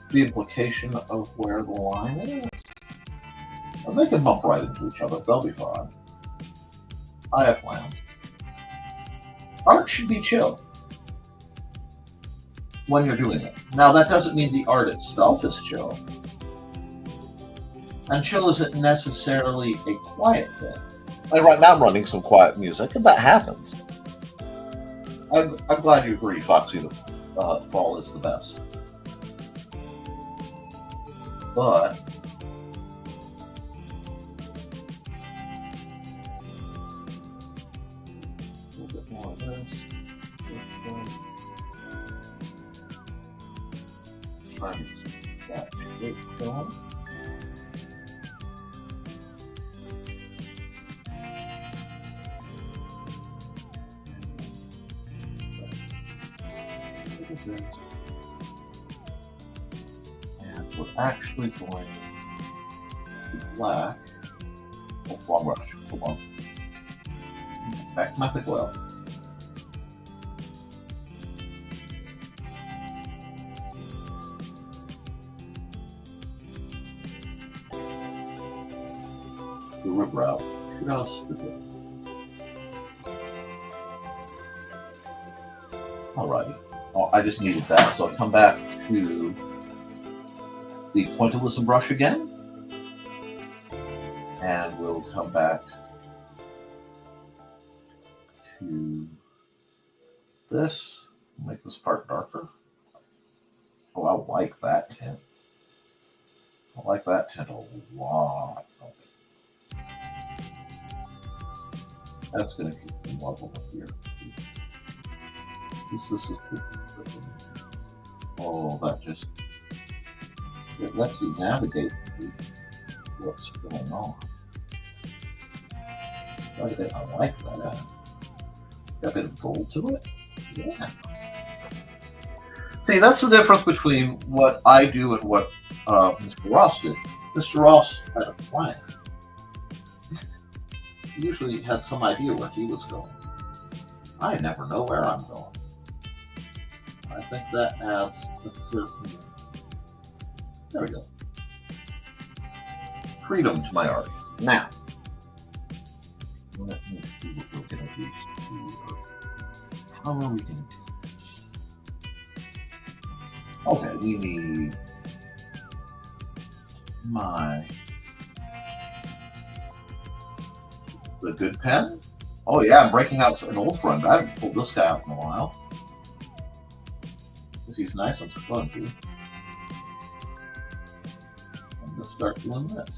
the implication of where the line is. And they can bump right into each other. They'll be fine. I have plans. Art should be chill when you're doing it. Now, that doesn't mean the art itself is chill. And chill isn't necessarily a quiet thing. Like right now, I'm running some quiet music, and that happens. I'm glad you agree, Foxy, that fall is the best. But a little bit more of this. Try and get that straight going. And we're actually going to black. Oh, wrong brush. Hold on. Back to my thick oil. The rib route. Just a bit. Alrighty. Oh, I just needed that, so I'll come back to the pointillism brush again, and we'll come back to this. Make this part darker. Oh, I like that tint. I like that tint a lot. That's going to keep some level up here. This is good. Oh, that just, it lets you navigate what's going on. I like that. Got a bit of gold to it. Yeah. See, that's the difference between what I do and what Mr. Ross did. Mr. Ross had a plan. He usually had some idea where he was going. I never know where I'm going. I think that adds a certain, there we go, freedom to my art. Now, let me see what we're going to do here. How are we going to do this? Okay, we need the good pen. Oh yeah, I'm breaking out an old friend. I haven't pulled this guy out in a while. He's nice and spongy. I'm going to start doing this.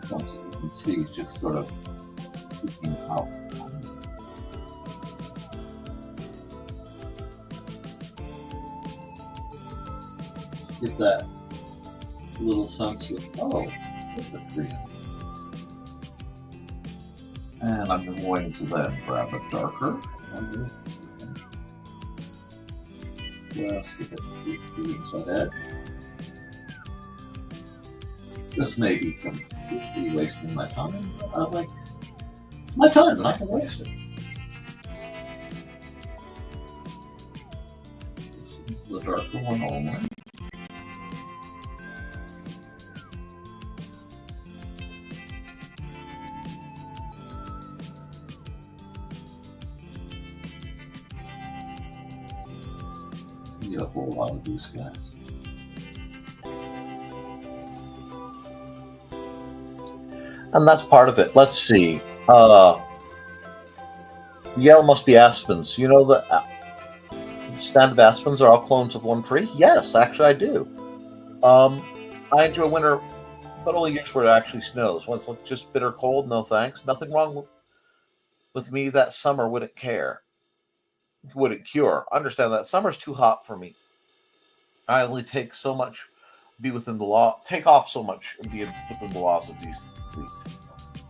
You can see he's just sort of peeking out. Get that little sense of, oh, there's a tree. And I'm going to then grab a darker. Just get it inside edge. This may be completely wasting my time, but I like my time and I can waste it. This is the darker one only. Get a whole lot of these guys. And that's part of it. Let's see. Yell must be aspens. You know the stand of aspens are all clones of one tree? Yes, actually I do. I enjoy winter, but only years where it actually snows. When it's like just bitter cold, no thanks. Nothing wrong with me that summer wouldn't care. Wouldn't cure. Understand that summer's too hot for me. I only take so much, be within the law, take off so much and be within the laws of decency.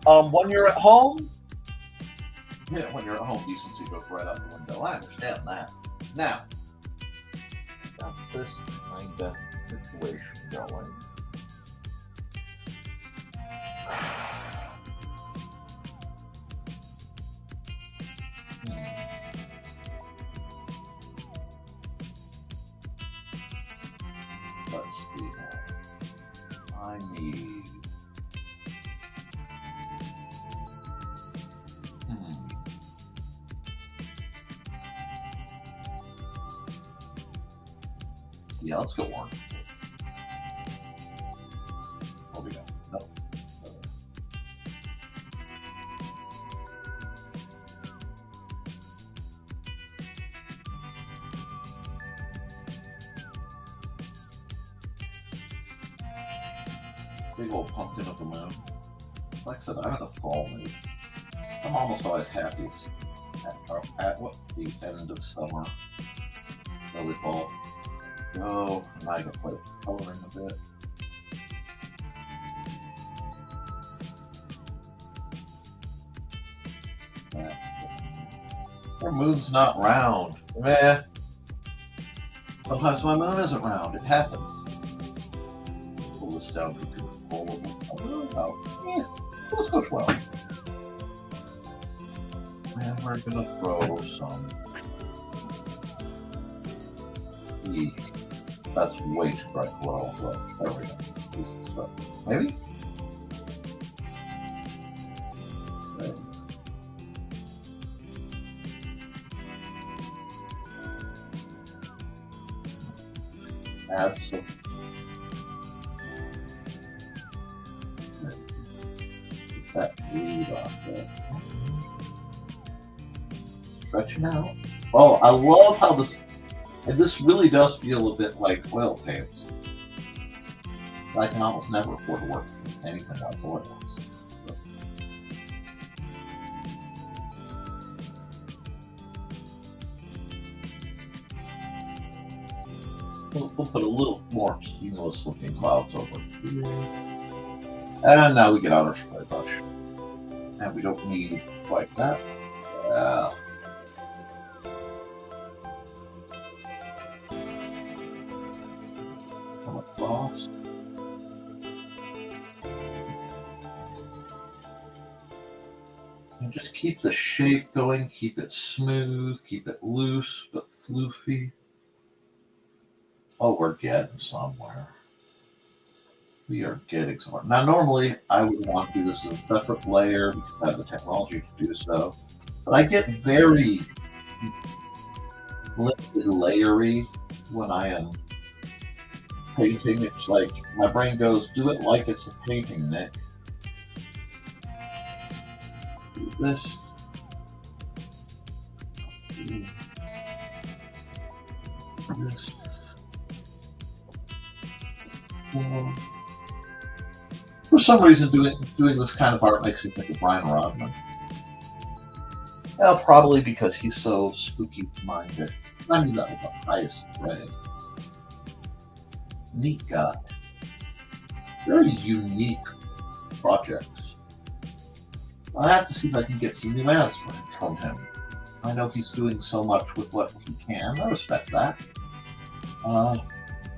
When you're at home, yeah, when you're at home, decency goes right out the window. I understand that. Now, got this kind of situation going. Let's see. I need. Yeah, let's go orange. Oh, we go. No. Big old pumpkin of the moon. Like I said, I'm in the fall mood. I'm almost always happiest at what, the end of summer, early fall. Oh, and I can play with coloring a bit. Our moon's not round. Meh. Sometimes my moon isn't round. It happens. Pull this down to controllable. Oh, yeah. Let's go 12. And we're gonna throw some. Eek. That's way too bright for what I want. There we go. Maybe? Okay. Add some. Get that lead off there. Stretching out. Oh, I love how this. And this really does feel a bit like oil paints. I can almost never afford to work with anything like oils. So. We'll put a little more cumulus looking clouds over here. And now we get out our spray brush. And we don't need quite that. And just keep the shape going, keep it smooth, keep it loose but floofy. Oh, we're getting somewhere. We are getting somewhere. Now, normally I would want to do this as a separate layer because I have the technology to do so. But I get very limited layery when I am painting. It's like my brain goes, do it like it's a painting, Nick. Do this. Do this. For some reason, doing this kind of art makes me think of Brian Rodman. Well, probably because he's so spooky-minded. I mean, that was the highest grade. Neat guy. Very unique projects. I have to see if I can get some new ads from him. I know he's doing so much with what he can. I respect that.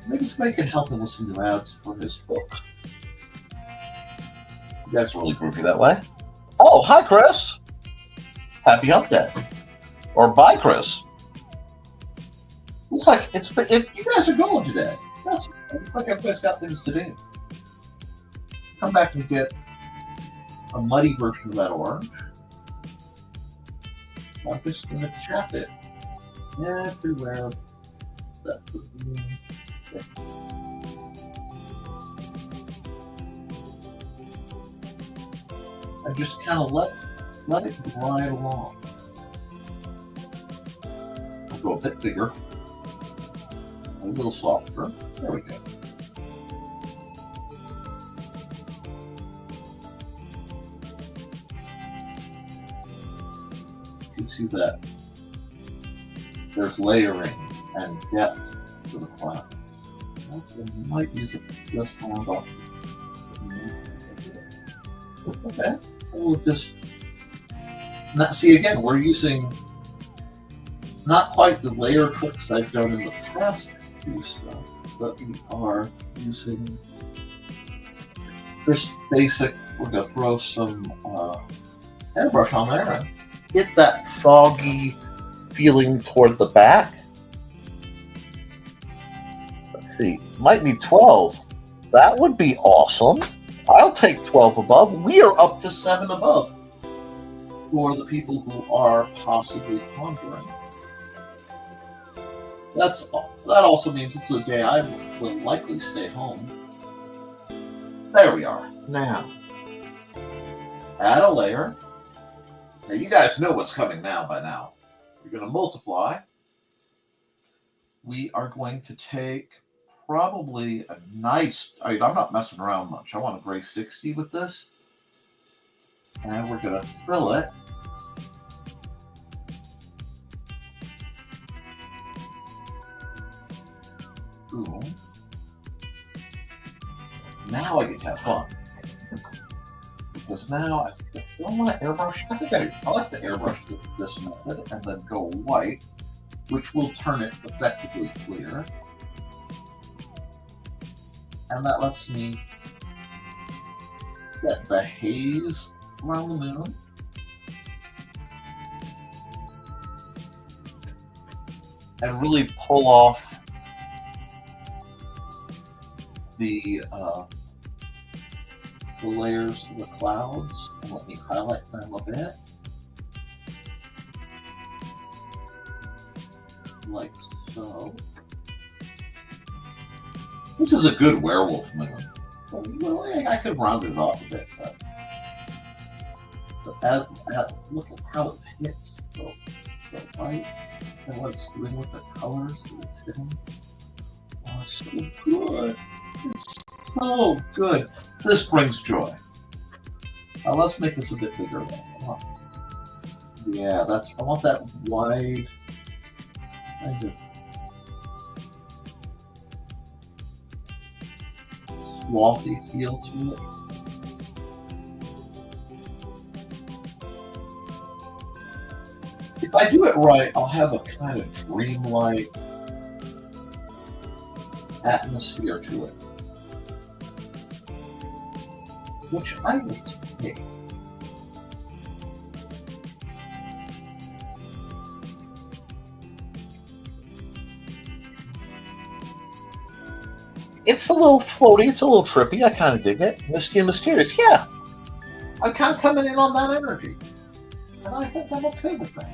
Maybe somebody can help him with some new ads for his books. You guys are really groovy that way. Oh, hi, Chris. Happy Hump Day. Or bye, Chris. Looks like you guys are going today. Looks like everybody's got things to do. Come back and get a muddy version of that orange. I'm just going to tap it everywhere. I just kind of let it glide along. I'll go a bit bigger, a little softer. There we go. You can see that there's layering and depth to the cloud. I might use it just round off. Okay, we'll just see again. We're using not quite the layer tricks I've done in the past to do stuff, but we are using this basic. We're going to throw some airbrush on there and get that foggy feeling toward the back. Let's see, might be 12. That would be awesome. I'll take 12 above. We are up to 7 above for the people who are possibly pondering. That also means it's a day I will likely stay home. There we are. Now, add a layer. Now you guys know what's coming now by now. We're going to multiply. We are going to take probably a nice, I'm not messing around much. I want a gray 60 with this. And we're going to fill it. Boom. Now I get to have fun. Because now I don't want to airbrush. I like to airbrush this method and then go white, which will turn it effectively clear. And that lets me set the haze around the moon. And really pull off the layers of the clouds. And let me highlight them a bit. Like so. This is a good werewolf moon. So I could round it off a bit, but look at how it hits the light and what it's doing with the colors that it's hitting. Oh, it's so good. It's so good. This brings joy. Now let's make this a bit bigger. Yeah, I want that wide kind of swathy feel to it. If I do it right, I'll have a kind of dreamlike atmosphere to it, which I will take. It's a little floaty, it's a little trippy, I kind of dig it. Misty and mysterious, yeah. I'm kind of coming in on that energy. And I think I'm okay with that.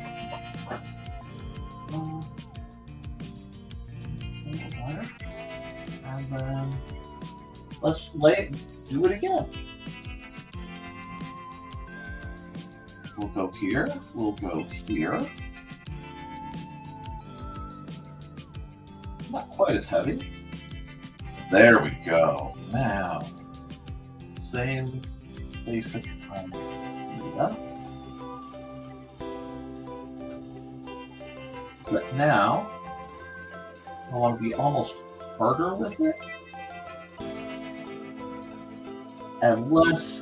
And then let's do it again. We'll go here, we'll go here. Not quite as heavy. There we go. Now, same basic idea. But now, I want to be almost harder with it. And less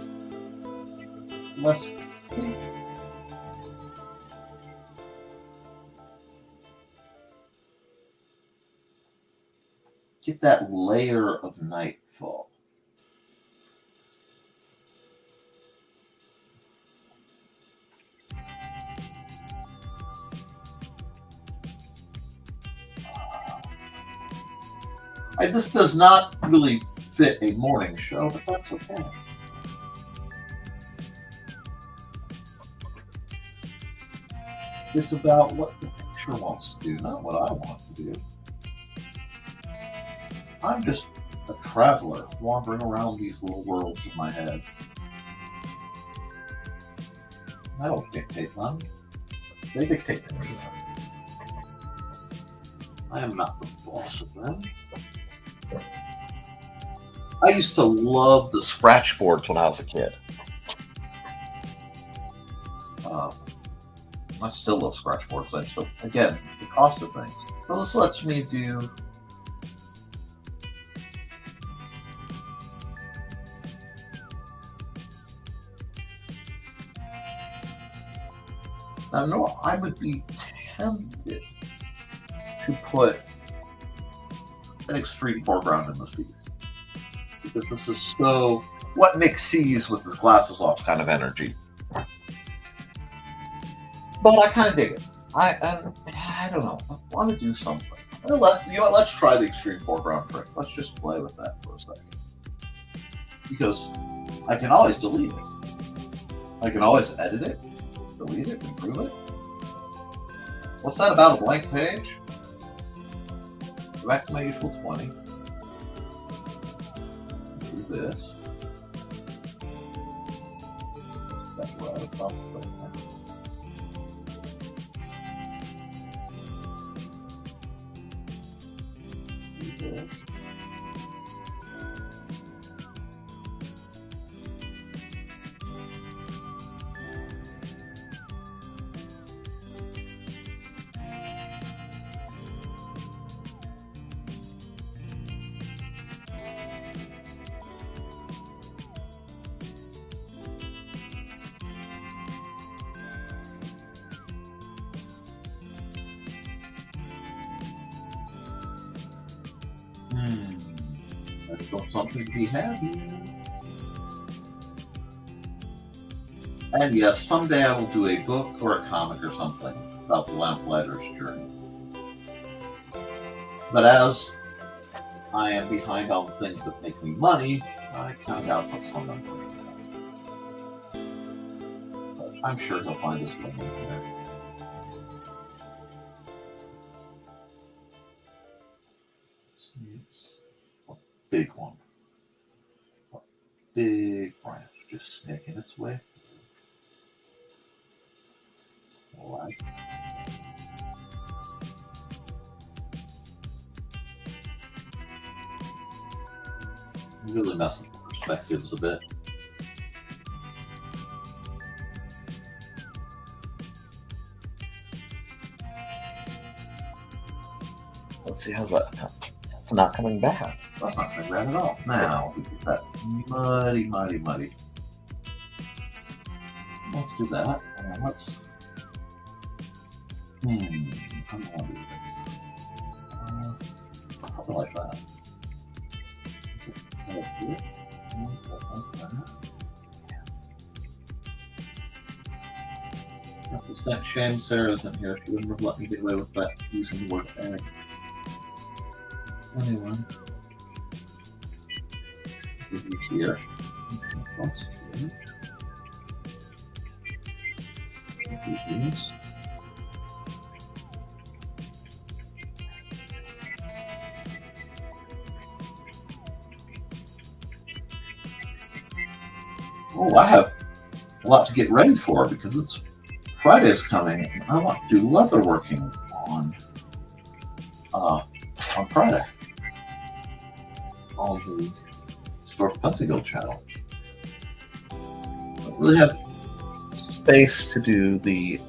get that layer of nightfall. This does not really fit a morning show, but that's okay. It's about what the picture wants to do, not what I want to do. I'm just a traveler wandering around these little worlds in my head. I don't dictate them. They dictate me. I am not the boss of them. I used to love the scratch boards when I was a kid. I still love scratch boards. Again, the cost of things. So this lets me do Now, no, I would be tempted to put an extreme foreground in this piece. Because this is so what Nick sees with his glasses off kind of energy. But I kind of dig it. I don't know. I want to do something. Let's try the extreme foreground trick. Let's just play with that for a second. Because I can always delete it. I can always edit it, delete it, improve it. What's that about a blank page? Go back to my usual 20. Do this. That's right across the thing. Do this. Let's got something to be happy. And yes, someday I will do a book or a comic or something about the Lamplighter's journey. But as I am behind on the things that make me money, I kind of gotta put some of them. But I'm sure he'll find his way in there. Big one. A big branch just snaking its way. All right. Really messing with perspectives a bit. Let's see how's that. It's not coming back. That's not coming back at all. Now we get that muddy. Let's do that. And let's. I don't want to do that. Probably like that. Let's do it. It's that shame Sarah isn't here. She wouldn't have let me get away with that using the word egg. Anyway, here. Let's here. These. Oh, I have a lot to get ready for because it's Friday's coming, and I want to do leather working on Friday on the Stork Pencil Guild channel. I don't really have space to do the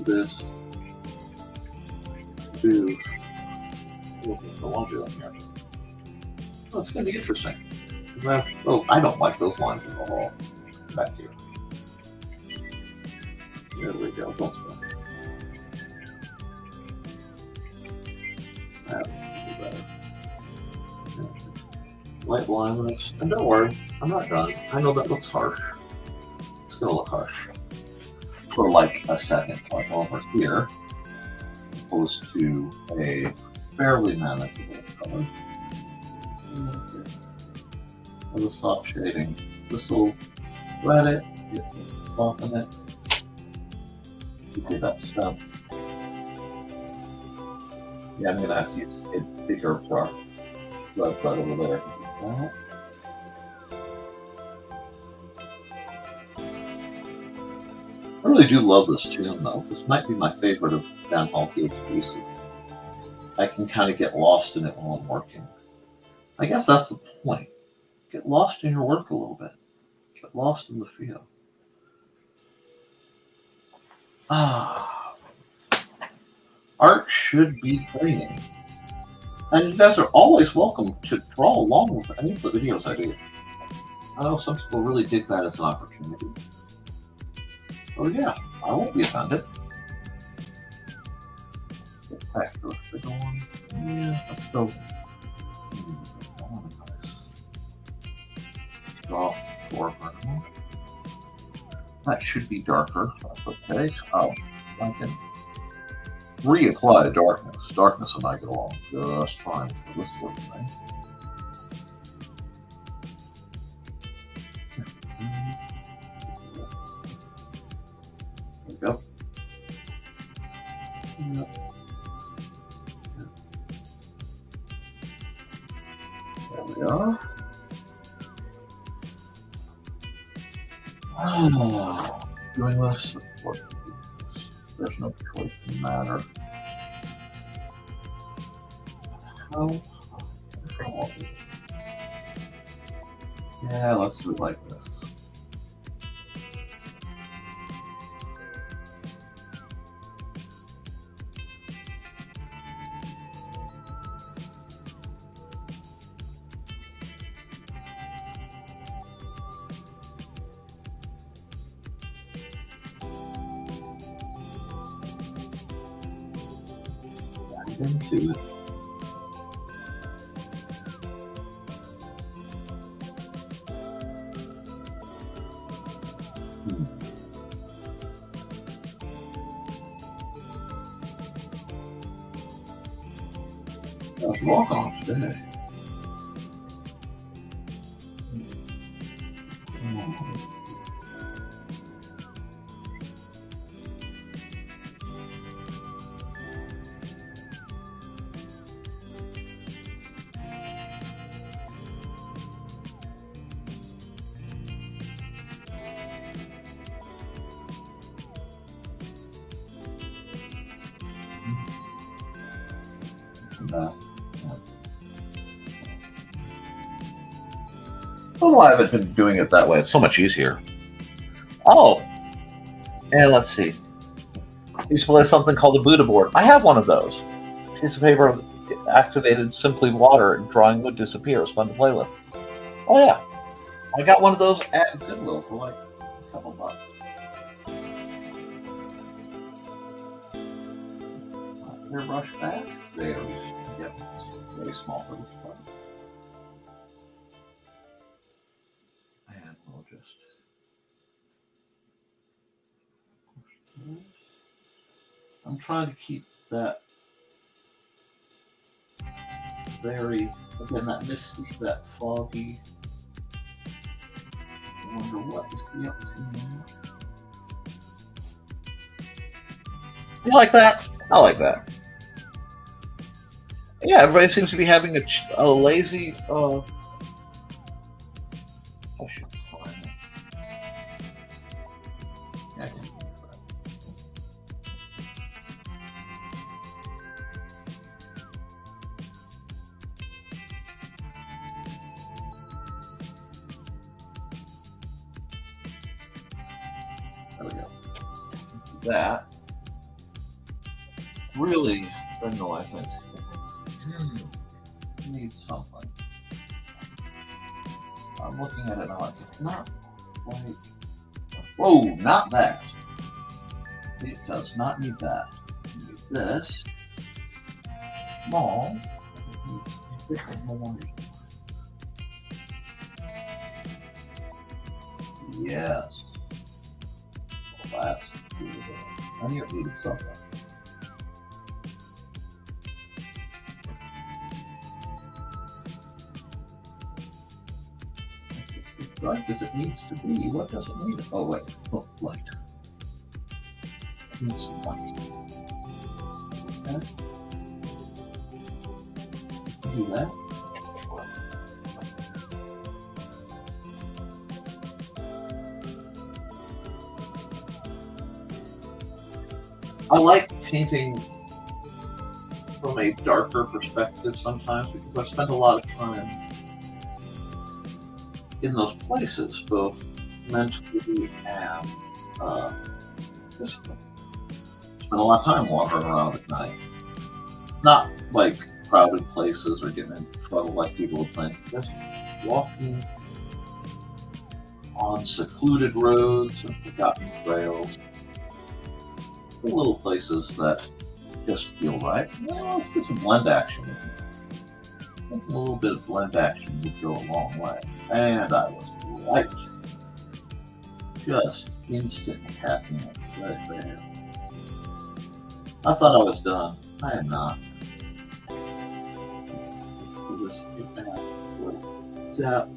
this do the laundry on here. Oh, it's going to be interesting. Oh, I don't like those lines at all. Back here. There we go. Don't spin. That would be better. Light alignments. And don't worry, I'm not done. I know that looks harsh. It's going to look harsh. For like a second. Like over here. Opposed to a fairly manageable color. With a soft shading. This will wet it, soften it. You get that stuff. Yeah, I'm going to have to use a bigger brush. Right over there. I really do love this tune, though. This might be my favorite of Dan Hallfield's pieces. I can kind of get lost in it while I'm working. I guess that's the point. Get lost in your work a little bit. Get lost in the feel. Art should be freeing. And you guys are always welcome to draw along with any of the videos I do. I know some people really dig that as an opportunity. Oh yeah, I won't be offended. Get back to the bigger one. Yeah, let's go. Draw 4 vertical. That should be darker. That's okay. I can reapply darkness. Darkness and I get along just fine for this sort of thing. There we go. Yep. There we are. Doing this, there's no choice in the matter. Yeah, let's do it like this. Into it. Let's walk on today. I don't know why I haven't been doing it that way. It's so much easier. Oh, and let's see. I used to play something called a Buddha board. I have one of those. Piece of paper activated simply water and drawing would disappear. It was fun to play with. Oh yeah, I got one of those at Goodwill for like a couple bucks. Airbrush back. There. Yep. It's very small for this part. And we'll just. I'm trying to keep that very, again, that misty, that foggy. I wonder what is he up to now. You like that? I like that. Yeah, everybody seems to be having a lazy. I should find it. Yeah, I can use that. There we go. That. Really, no, I think needs something. I'm looking at it now, like it's not quite. Whoa, not that. It does not need that. It needs this. Small. It needs a bit more. Yes. Well, that's good. I knew it needed something. Bright as it needs to be. What does it need? Oh wait, oh, light. It needs some light. Okay. Do that. I like painting from a darker perspective sometimes because I've spent a lot of time in those places, both mentally and physically. Spend a lot of time wandering around at night. Not like crowded places or getting in trouble like people would think. Just walking on secluded roads and forgotten trails. The little places that just feel right. Well, let's get some blend action. I think a little bit of blend action would go a long way. And I was right. Just instant caffeine right there. I thought I was done. I am not. That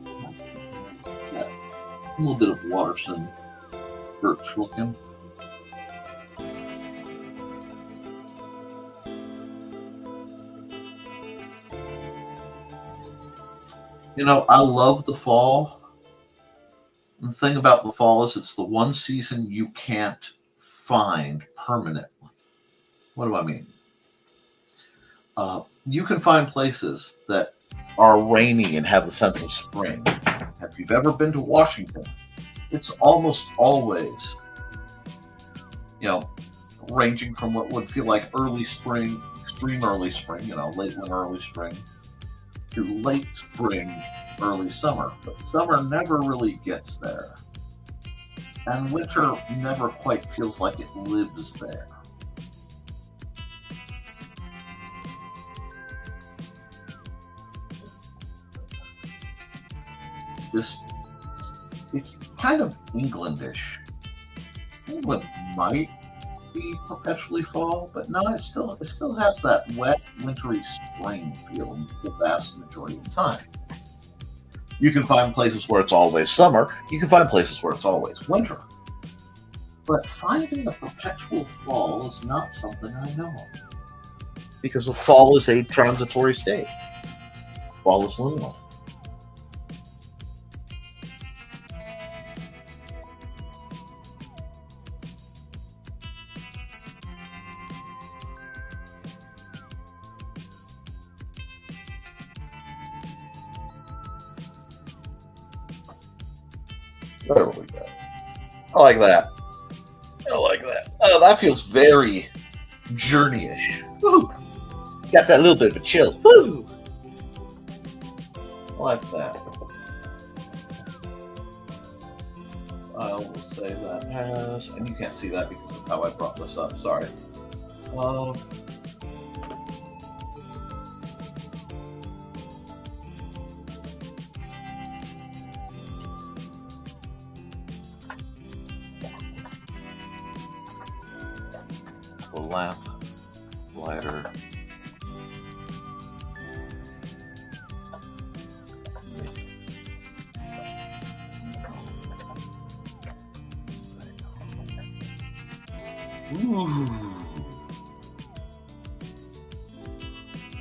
a little bit of Waterson birch looking. You know, I love the fall. And the thing about the fall is it's the one season you can't find permanently. What do I mean? You can find places that are rainy and have the sense of spring. If you've ever been to Washington, it's almost always, ranging from what would feel like early spring, extreme early spring, late winter, early spring, to late spring, early summer. But summer never really gets there. And winter never quite feels like it lives there. It's kind of Englandish. England might be perpetually fall, but no, it still has that wet, wintry spring feel the vast majority of the time. You can find places where it's always summer. You can find places where it's always winter. But finding a perpetual fall is not something I know of. Because the fall is a transitory state. Fall is liminal. There we go. I like that. Oh, that feels very journey-ish. Woo! Got that little bit of a chill. Woo! I like that. I will say that has, and you can't see that because of how I brought this up. Sorry. Lamp, lighter. Ooh.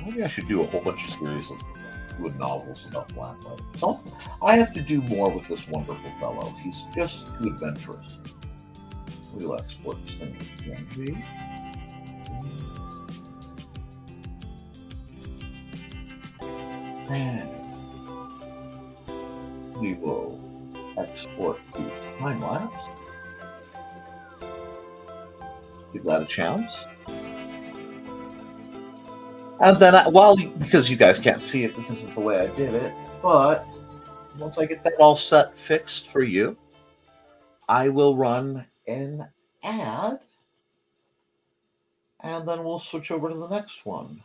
Maybe I should do a whole bunch of series of good novels about Blacklight. Something I have to do more with this wonderful fellow. He's just too adventurous. We'll export this thing with PNG. And we will export the time lapse. Give that a chance. And then, because you guys can't see it because of the way I did it, but once I get that all set fixed for you, I will run an ad, and then we'll switch over to the next one.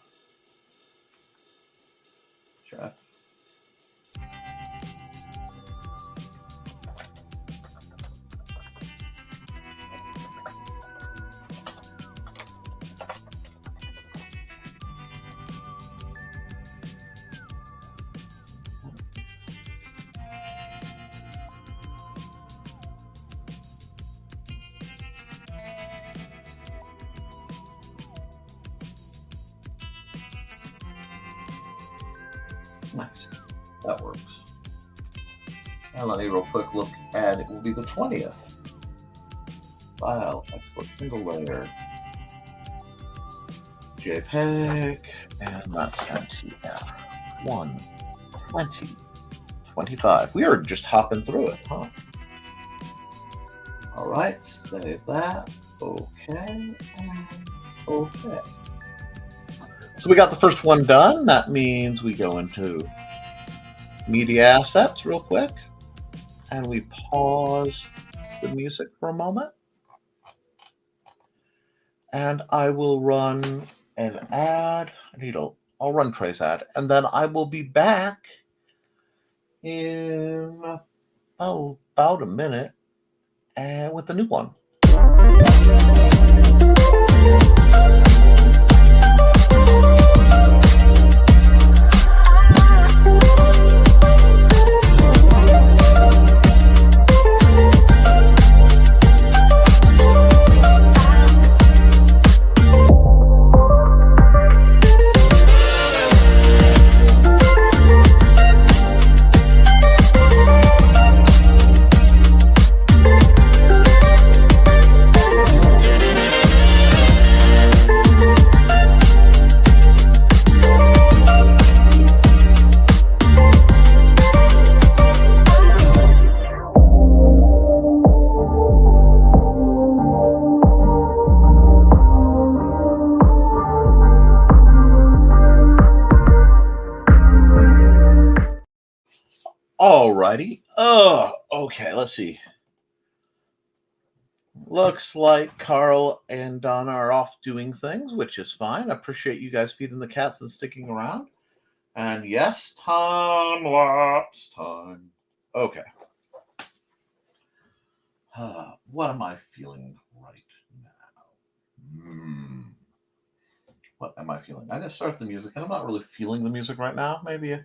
Sure. Nice. That works. And let me real quick look at it. Will be the 20th. File, export single layer. JPEG, and that's MTF. 1, 20, 25. We are just hopping through it, huh? All right, save that. Okay, and okay. So we got the first one done. That means we go into media assets real quick. And we pause the music for a moment. And I will run an ad. I'll run Trey's ad. And then I will be back in about a minute and with the new one. Alrighty. Okay, let's see. Looks like Carl and Donna are off doing things, which is fine. I appreciate you guys feeding the cats and sticking around. And yes, time lapse time. Okay. What am I feeling right now? What am I feeling? I just start the music, and I'm not really feeling the music right now. Maybe, you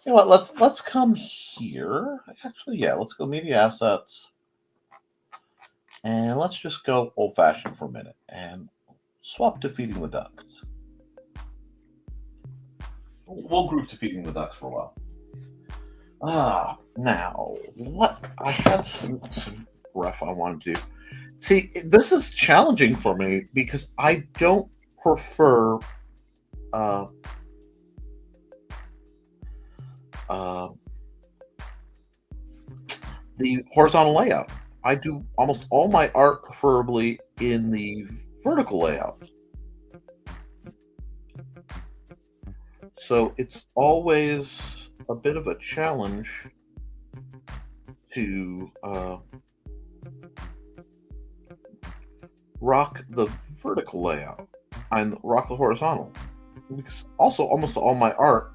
know what? Let's come here. Actually, yeah, let's go media assets, and let's just go old fashioned for a minute and swap to feeding the ducks. We'll groove to feeding the ducks for a while. Now what I had some rough I wanted to do. See, this is challenging for me because I don't prefer the horizontal layout. I do almost all my art preferably in the vertical layout. So it's always a bit of a challenge to rock the vertical layout and rock the horizontal. Because also almost all my art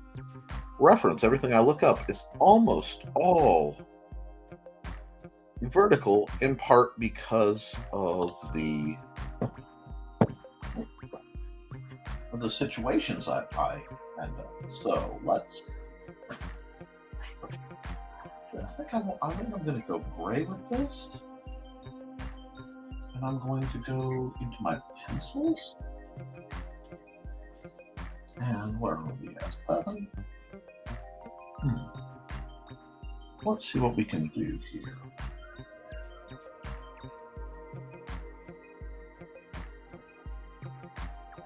reference, everything I look up is almost all vertical, in part because of the situations I end up. So let's. I think I'm going to go gray with this, and I'm going to go into my pencils. And where are we at? 7. Let's see what we can do here.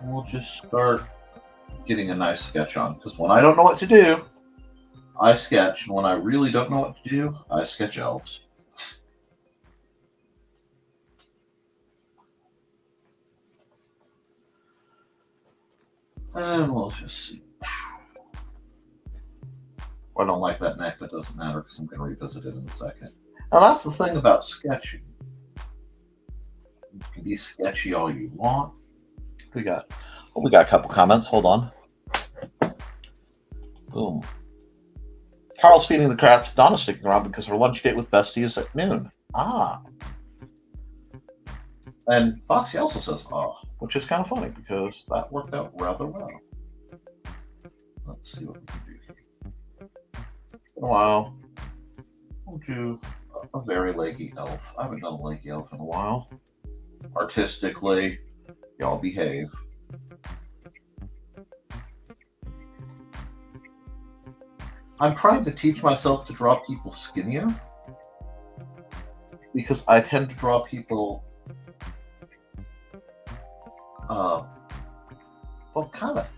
We'll just start getting a nice sketch on, because when I don't know what to do, I sketch, and when I really don't know what to do, I sketch elves. And we'll just see. I don't like that neck, but it doesn't matter because I'm going to revisit it in a second. Now, that's the thing about sketching. You can be sketchy all you want. We got a couple comments. Hold on. Boom. Carl's feeding the cats. Donna's sticking around because her lunch date with Bestie is at noon. And Foxy also says, which is kind of funny because that worked out rather well. Let's see what we can do here. In a while, we'll do a very leggy elf. I haven't done a leggy elf in a while. Artistically, y'all behave. I'm trying to teach myself to draw people skinnier because I tend to draw people kind of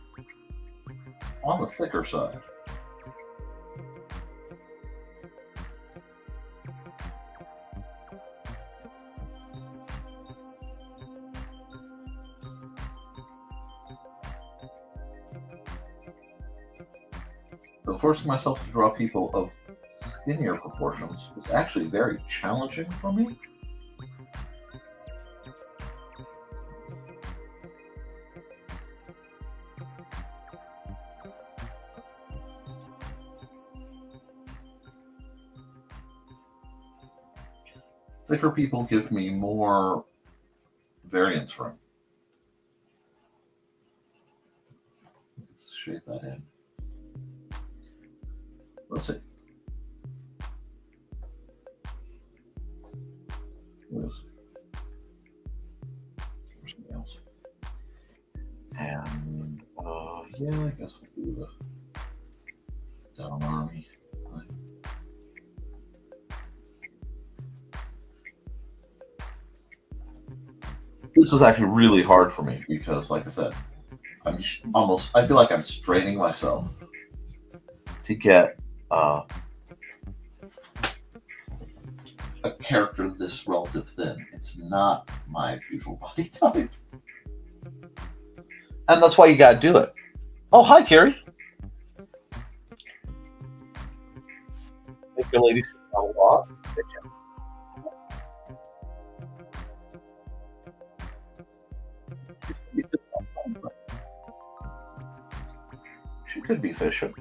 on the thicker side. So forcing myself to draw people of skinnier proportions is actually very challenging for me. Thicker people give me more variance room. Let's shape that in. Let's see. There's something else. And yeah, I guess we'll do the down army. This is actually really hard for me because, like I said, I feel like I'm straining myself to get a character this relative thin. It's not my usual body type. And that's why you got to do it. Oh, hi, Carrie. Thank you, ladies, a lot. She could be fishing.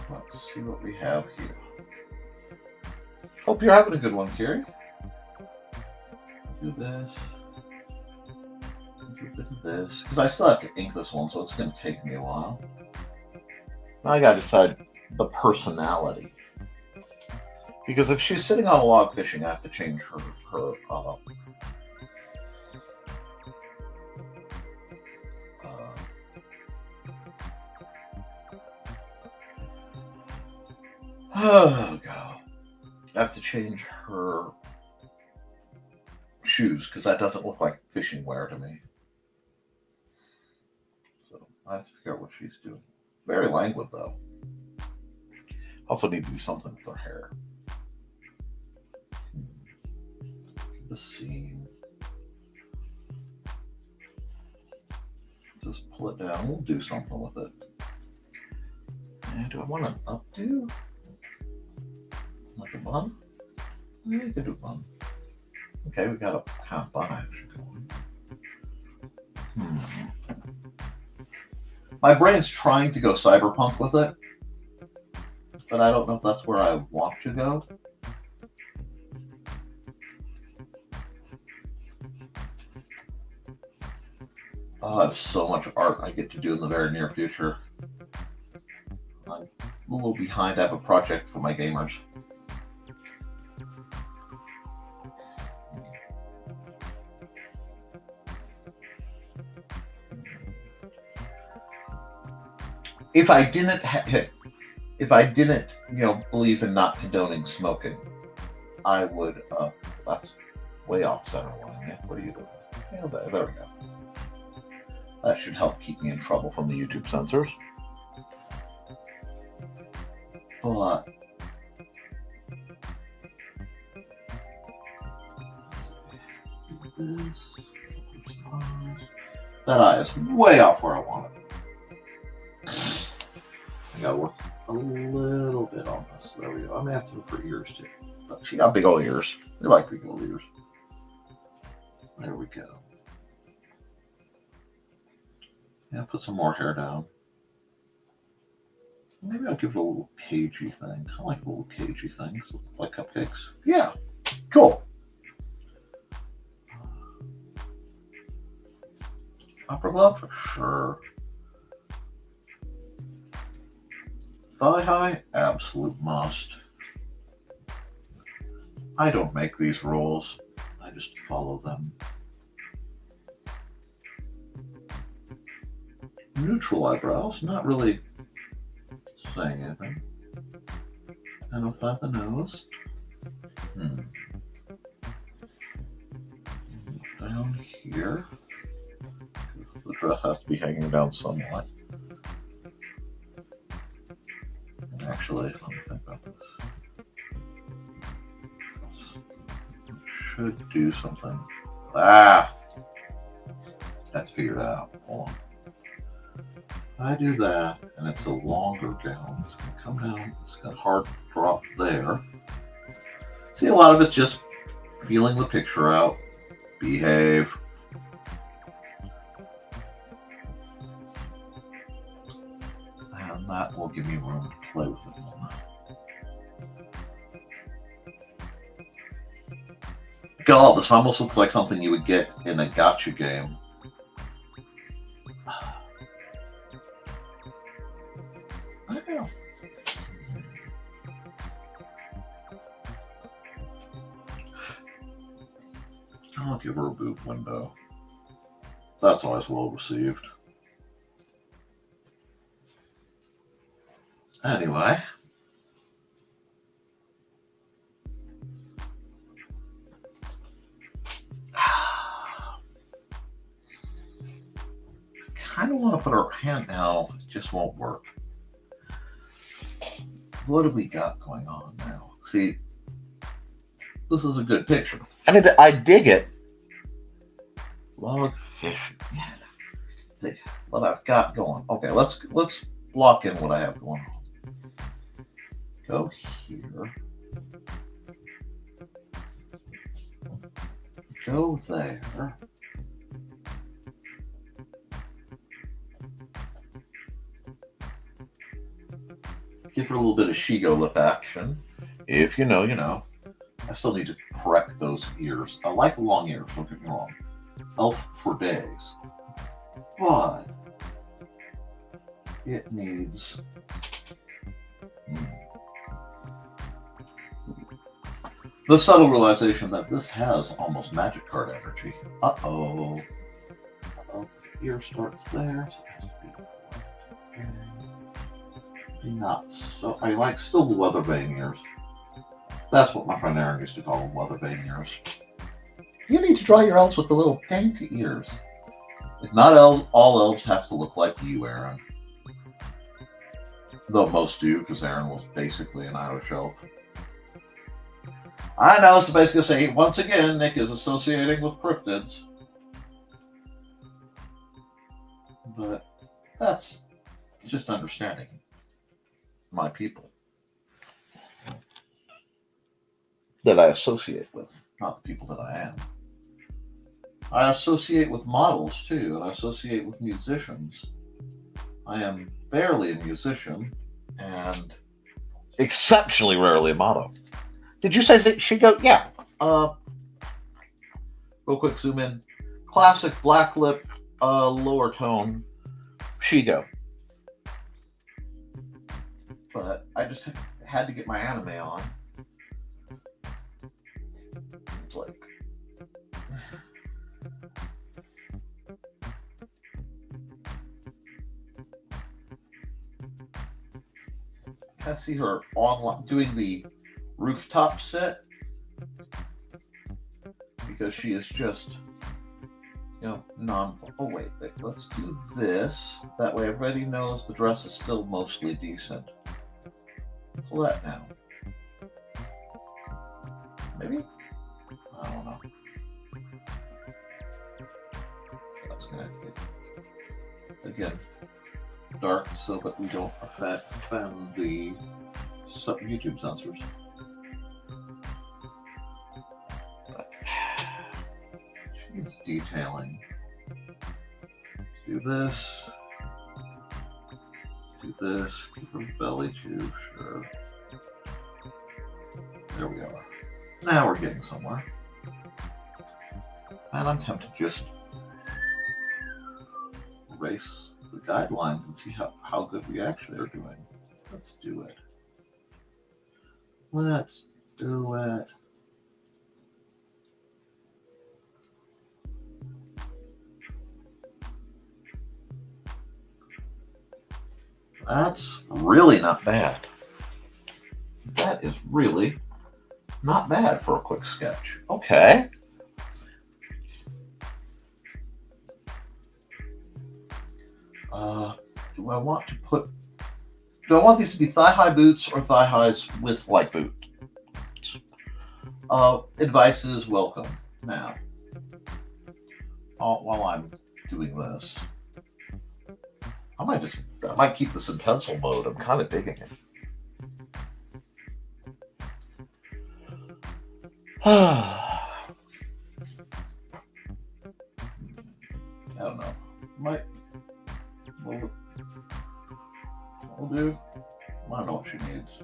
Let's see what we have here. Hope you're having a good one, Carrie. Do this. Do a bit of this. Because I still have to ink this one, so it's going to take me a while. Now I got to decide the personality. Because if she's sitting on a log fishing, I have to change her oh, God. I have to change her shoes because that doesn't look like fishing wear to me. So I have to figure out what she's doing. Very languid, though. Also need to do something with her hair. The seam. Just pull it down. We'll do something with it. And do I want an updo? Like a bun? Yeah, you could do a bun. Okay, we got a kind of bun action going. My brain's trying to go cyberpunk with it, but I don't know if that's where I want to go. Oh, I have so much art I get to do in the very near future. I'm a little behind. I have a project for my gamers. If I didn't, believe in not condoning smoking, I would. That's way off center line. Yeah, what are you doing? Yeah, there we go. That should help keep me in trouble from the YouTube censors. But that eye is way off where I want it. I gotta work a little bit on this. There we go. I may have to look for ears too. But she got big old ears. We like big old ears. There we go. Yeah, put some more hair down. Maybe I'll give it a little cagey thing. I like little cagey things, like cupcakes. Yeah, cool. Upper glove for sure. Thigh high, absolute must. I don't make these rules. I just follow them. Neutral eyebrows, not really saying anything. And I'll find the nose. Down here. The dress has to be hanging down somewhat. Actually, let me think about this. Should do something. That's figured out. Hold on. I do that, and it's a longer gown. It's going to come down. It's got a hard drop there. See, a lot of it's just feeling the picture out. Behave. And that will give me room to play with it more. God, this almost looks like something you would get in a gacha game. I don't know. I'll give her a boot window. That's always well received. Anyway. I kind of want to put her hand now. It just won't work. What do we got going on now? See, this is a good picture. And I dig it. Log fish. Yeah. What I've got going. Okay, let's block in what I have going on. Go here. Go there. Give her a little bit of Shigo lip action. If you know, you know. I still need to correct those ears. I like long ears, don't get me wrong. Elf for days. But it needs the subtle realization that this has almost magic card energy. Uh-oh. Uh-oh. Ear starts there. So not so. I like still the weather vane ears. That's what my friend Aaron used to call them, weather vane ears. You need to draw your elves with the little dainty ears. Like not all elves have to look like you, Aaron. Though most do, because Aaron was basically an Irish elf. I know, so basically say, once again, Nick is associating with cryptids. But that's just understanding my people that I associate with, not the people that I am. I associate with models too, and I associate with musicians. I am barely a musician and exceptionally rarely a model. Did you say that she go? Yeah. Real quick zoom in. Classic black lip, lower tone, Shigo. But I just had to get my anime on. It's like I see her online doing the rooftop set because she is just, you know, oh wait, let's do this. That way everybody knows the dress is still mostly decent. Pull that down. Maybe? I don't know. That's gonna get, again, dark so that we don't offend the YouTube censors. She needs detailing. Do this. Do this. Keep her belly too, sure. There we are. Now we're getting somewhere. And I'm tempted to just erase the guidelines and see how good we actually are doing. Let's do it. Let's do it. That's really not bad. That is really not bad for a quick sketch. Okay. Do I want these to be thigh-high boots or thigh-highs with light boots? Advice is welcome. Now, while I'm doing this, I might keep this in pencil mode. I'm kind of digging it. I don't know. We'll do. I don't know what she needs.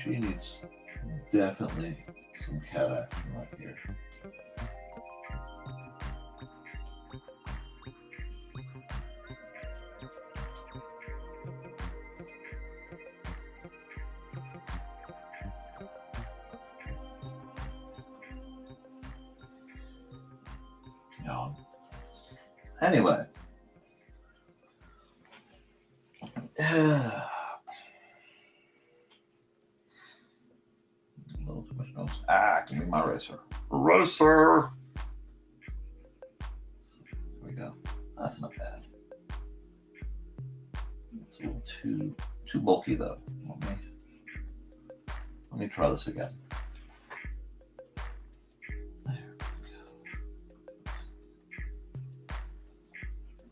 She needs definitely some cat action right here. No. Anyway. Give me my eraser. Eraser! There we go. That's not bad. It's a little too bulky though. Let me try this again. There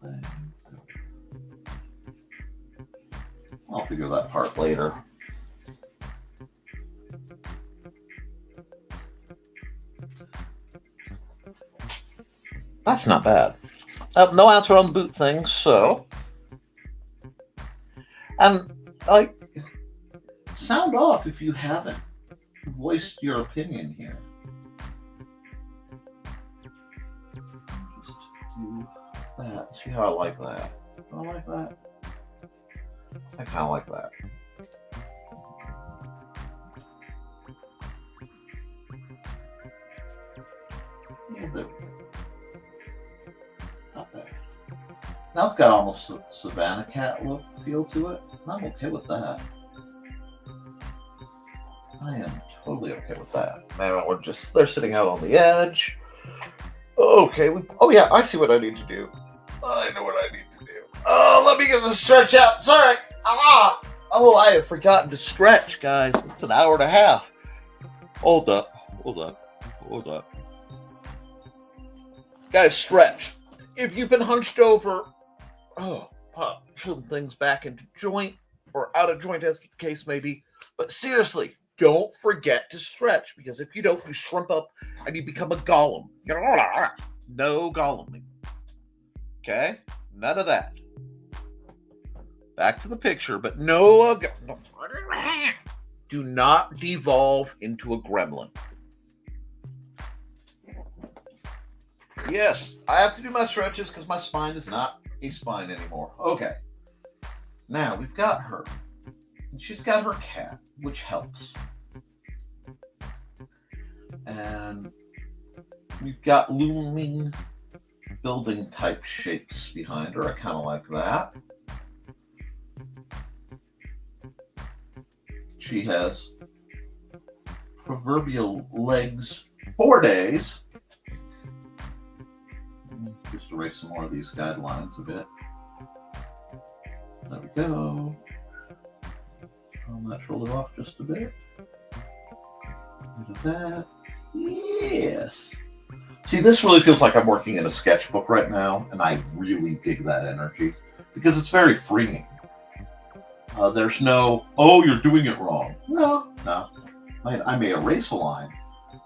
we go. I'll figure that part later. That's not bad. No answer on the boot thing, so. And, sound off if you haven't voiced your opinion here. Just do that. See how I like that? I like that. I kind of like that. Yeah, there we go. Not bad. Now it's got almost a Savannah Cat look feel to it. I'm okay with that. I am totally okay with that. Now they're sitting out on the edge. Okay. Oh yeah, I see what I need to do. I know what I need to do. Oh, let me get the stretch out. Sorry. Oh, I have forgotten to stretch, guys. It's an hour and a half. Hold up. Guys, stretch. If you've been hunched over, pop some things back into joint or out of joint, as the case may be. But seriously, don't forget to stretch, because if you don't, you shrimp up and you become a golem. No goleming. Okay? None of that. Back to the picture, but no. Do not devolve into a gremlin. Yes, I have to do my stretches because my spine is not a spine anymore. Okay. Now we've got her. And she's got her cat, which helps. And we've got looming building type shapes behind her. I kind of like that. She has proverbial legs 4 days. Just erase some more of these guidelines a bit. There we go. Turn that shoulder off just a bit. Look at that. Yes. See, this really feels like I'm working in a sketchbook right now, and I really dig that energy because it's very freeing. There's no, oh, you're doing it wrong. No. I may erase a line,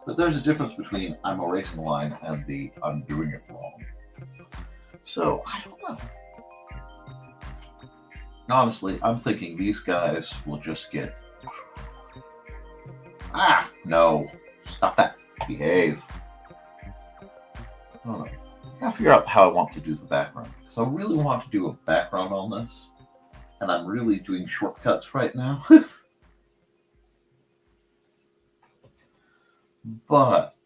but there's a difference between I'm erasing a line and the I'm doing it wrong. So, I don't know. Honestly, I'm thinking these guys will just get... No. Stop that. Behave. I don't know. I gotta figure out how I want to do the background. Because I really want to do a background on this. And I'm really doing shortcuts right now. But...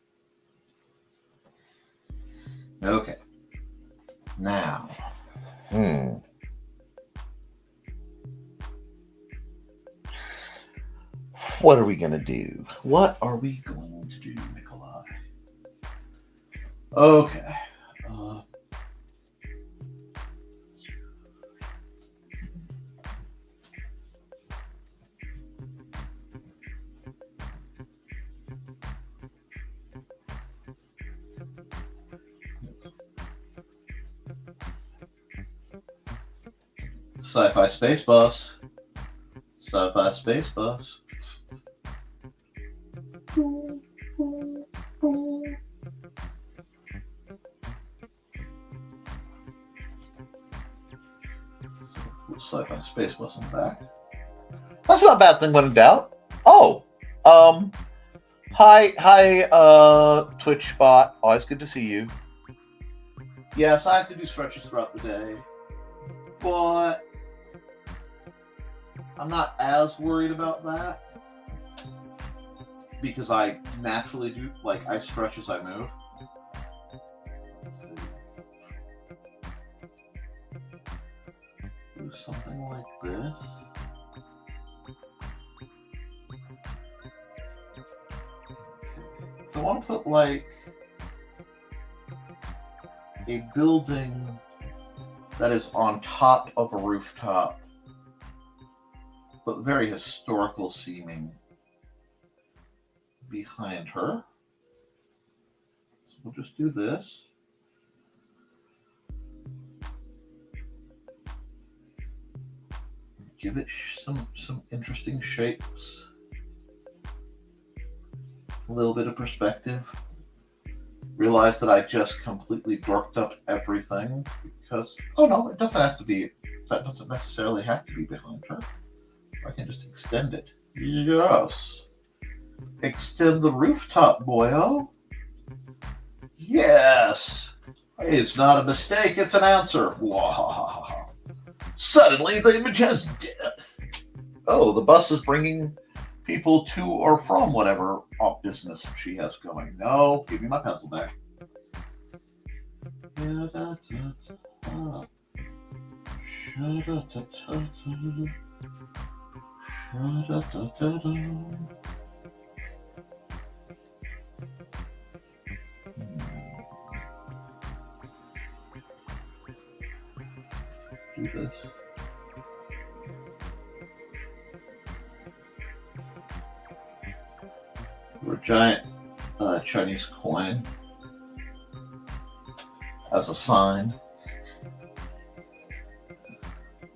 Okay. Now... What are we going to do? What are we going to do, Nikolai? Okay. Sci-fi space bus. Sci-fi space bus. Sci-fi space bus in the back. That's not a bad thing when in doubt. Oh, hi, Twitch bot. Always good to see you. Yes, I have to do stretches throughout the day, but I'm not as worried about that because I naturally do, like, I stretch as I move. Do something like this. So I want to put, like, a building that is on top of a rooftop, but very historical seeming behind her. So we'll just do this. Give it some interesting shapes. A little bit of perspective. Realize that I just completely dorked up everything because, oh no, it doesn't have to be, that doesn't necessarily have to be behind her. I can just extend it. Yes. Extend the rooftop, boyo. Yes. It's not a mistake, it's an answer. Wow. Suddenly the image has depth. Oh, the bus is bringing people to or from whatever business she has going. No, give me my pencil back. Do this. Or a giant Chinese coin as a sign.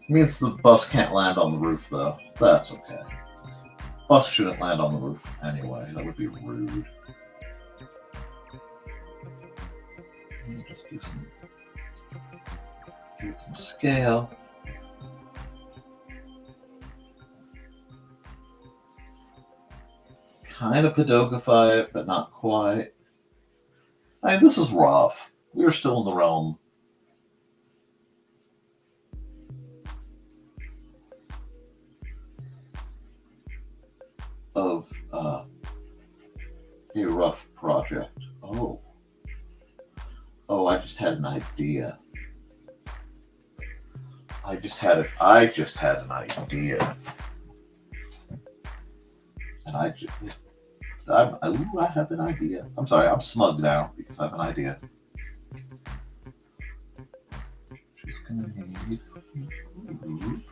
Means the bus can't land on the roof, though. That's okay. Bus shouldn't land on the roof anyway. That would be rude. Just do some scale. Kind of pedogify it, but not quite. I mean, this is rough. We're still in the realm of a rough project. Oh, I just had an idea. I just had an idea. And I have an idea. I'm sorry, I'm smug now because I have an idea. She's gonna need food.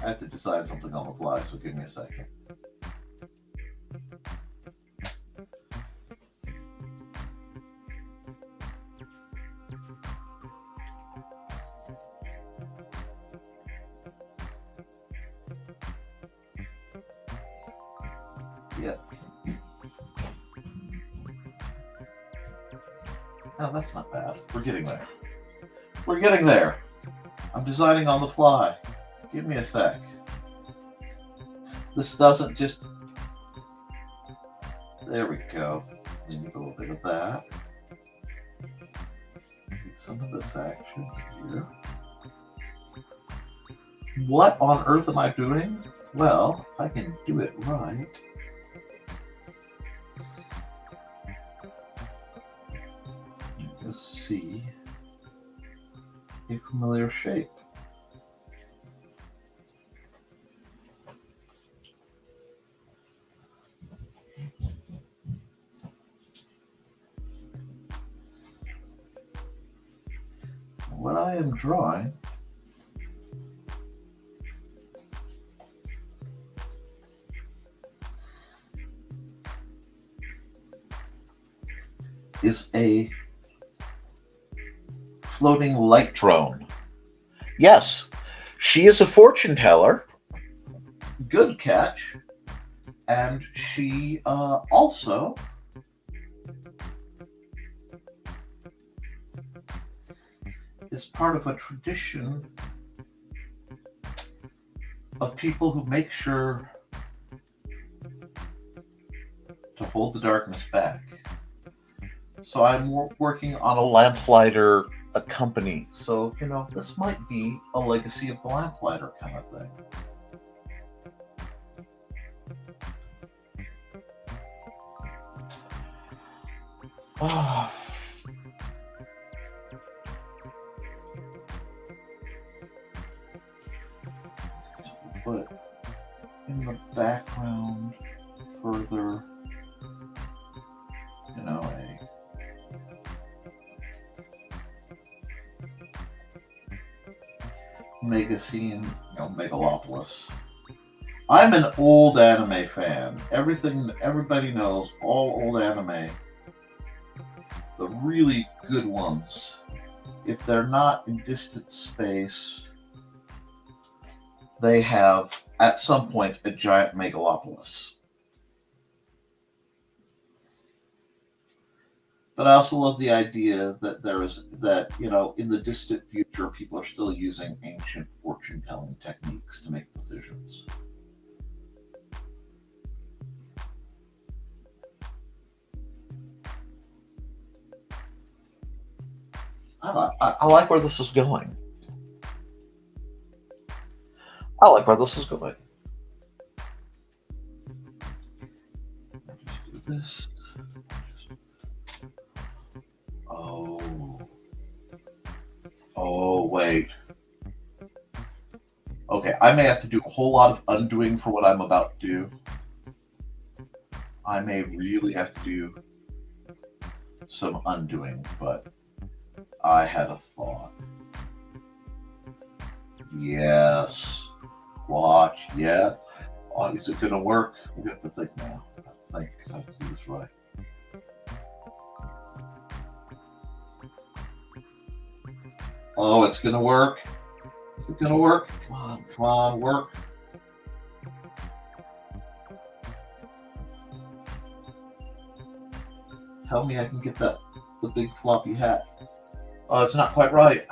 I have to decide something on the fly, so give me a second. Yep. Oh, that's not bad. We're getting there. We're getting there. I'm designing on the fly. Give me a sec. This doesn't just... There we go. We need a little bit of that. Need some of this action here. What on earth am I doing? Well, if I can do it right... Just see a familiar shape. what I am drawing is a floating light drone. Yes, she is a fortune teller. Good catch. And she also is part of a tradition of people who make sure to hold the darkness back. So I'm working on a lamplighter company. So, this might be a legacy of the lamplighter kind of thing. Oh. Put in the background further, a mega scene, Megalopolis. I'm an old anime fan. Everybody knows all old anime. The really good ones, if they're not in distant space, they have at some point a giant megalopolis. But I also love the idea that in the distant future, people are still using ancient fortune-telling techniques to make decisions. I like where this is going. Just do this. Oh, wait. Okay, I may have to do a whole lot of undoing for what I'm about to do. I may really have to do some undoing, but I had a thought. Yes. Watch. Yeah. Oh, is it going to work? We have to think now. I have to think because I have to do this right. Oh, it's going to work. Is it going to work? Come on, work. Tell me I can get the big floppy hat. Oh, it's not quite right.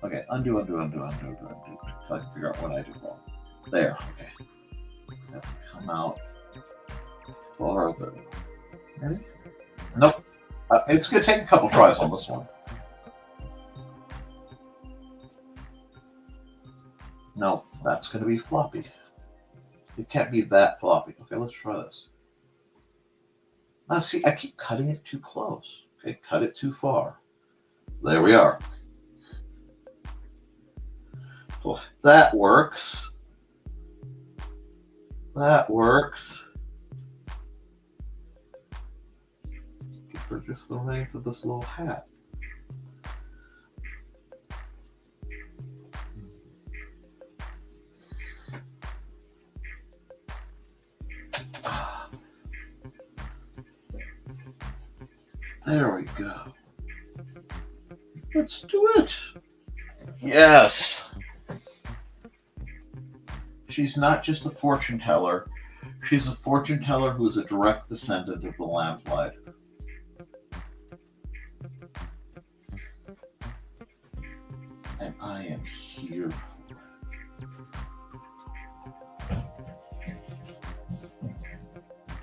Okay, undo. So I can figure out what I did wrong. There, okay. I have to come out farther. Ready? Nope. It's going to take a couple tries on this one. No, that's going to be floppy. It can't be that floppy. Okay, let's try this. Now, see, I keep cutting it too close. Okay, cut it too far. There we are. So that works. For just the length of this little hat. There we go. Let's do it. Yes. She's not just a fortune teller. She's a fortune teller who is a direct descendant of the lamplighter. And I am here.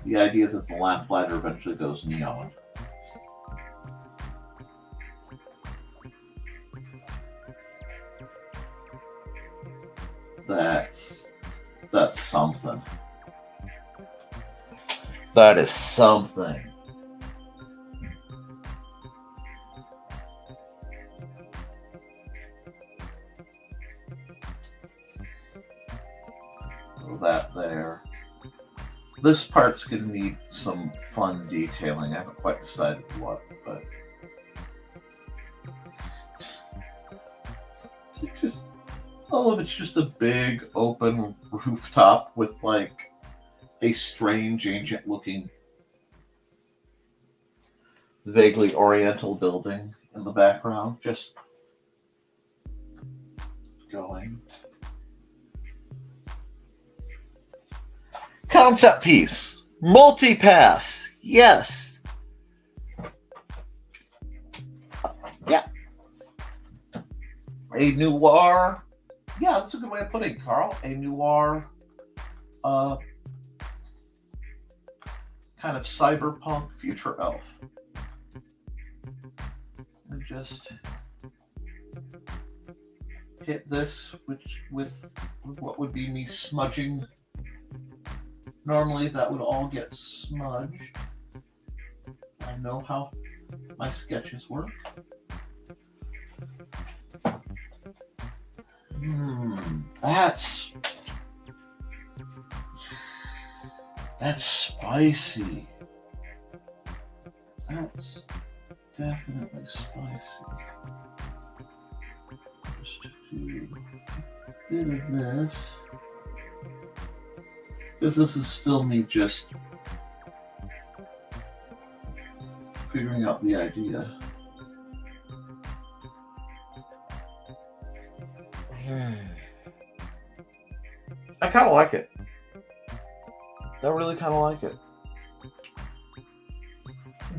The idea that the lamplighter eventually goes neon. That's something. That is something. That there. This part's going to need some fun detailing. I haven't quite decided what, but Just all of it's just a big open rooftop with like a strange ancient looking vaguely oriental building in the background, just going. Concept piece. Multipass. Yes. Yeah. A noir. Yeah, that's a good way of putting it, Carl. A noir kind of cyberpunk future elf. And just hit this with what would be me smudging. Normally that would all get smudged. I know how my sketches work. That's spicy. That's definitely spicy. Just do a bit of this. Because this is still me just figuring out the idea. I kind of like it. I really kind of like it.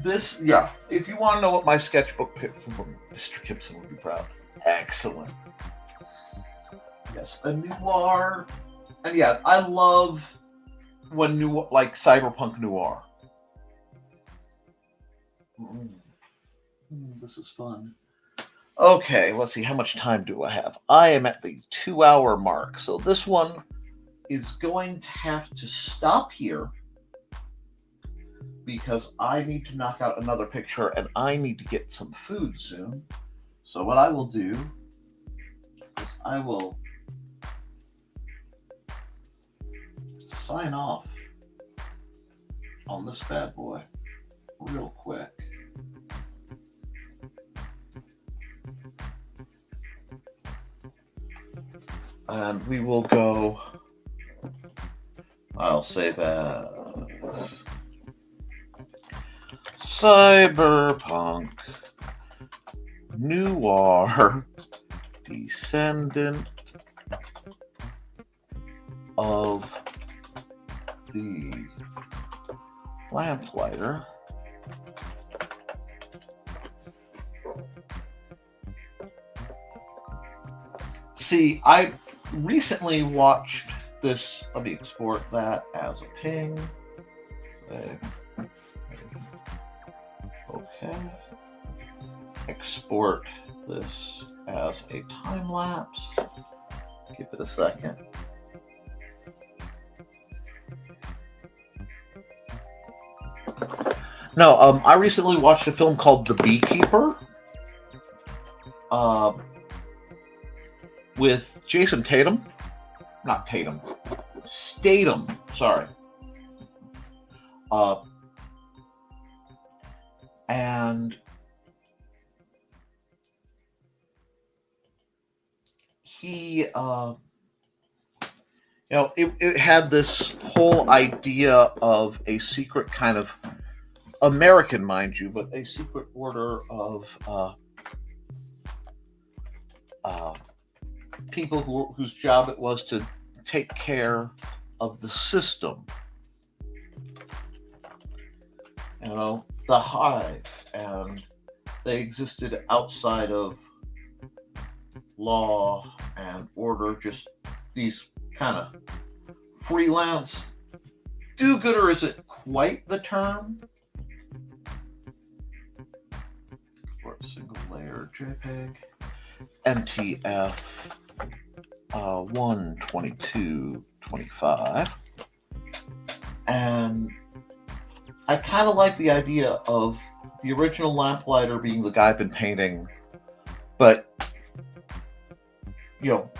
This, yeah, if you want to know what my sketchbook pick from Mr. Gibson would be proud. Excellent. Yes, a noir. And yeah, I love when like cyberpunk noir. This is fun. Okay, let's see. How much time do I have? I am at the 2-hour mark. So this one is going to have to stop here because I need to knock out another picture and I need to get some food soon. So what I will do is I will sign off on this bad boy real quick. And we will go, I'll say that, cyberpunk, noir, descendant of the lamplighter. See, I recently watched this. Let me export that as a ping. Okay. Export this as a time lapse. Give it a second. No, I recently watched a film called The Beekeeper. With Jason Tatum. Not Tatum. Statham. Sorry. And he, it had this whole idea of a secret kind of American, mind you, but a secret order of people whose job it was to take care of the system. You know, the hive, and they existed outside of law and order, just these kind of freelance do-gooder isn't quite the term. For a single layer JPEG. NTF 12225. And I kind of like the idea of the original lamplighter being the guy I've been painting, but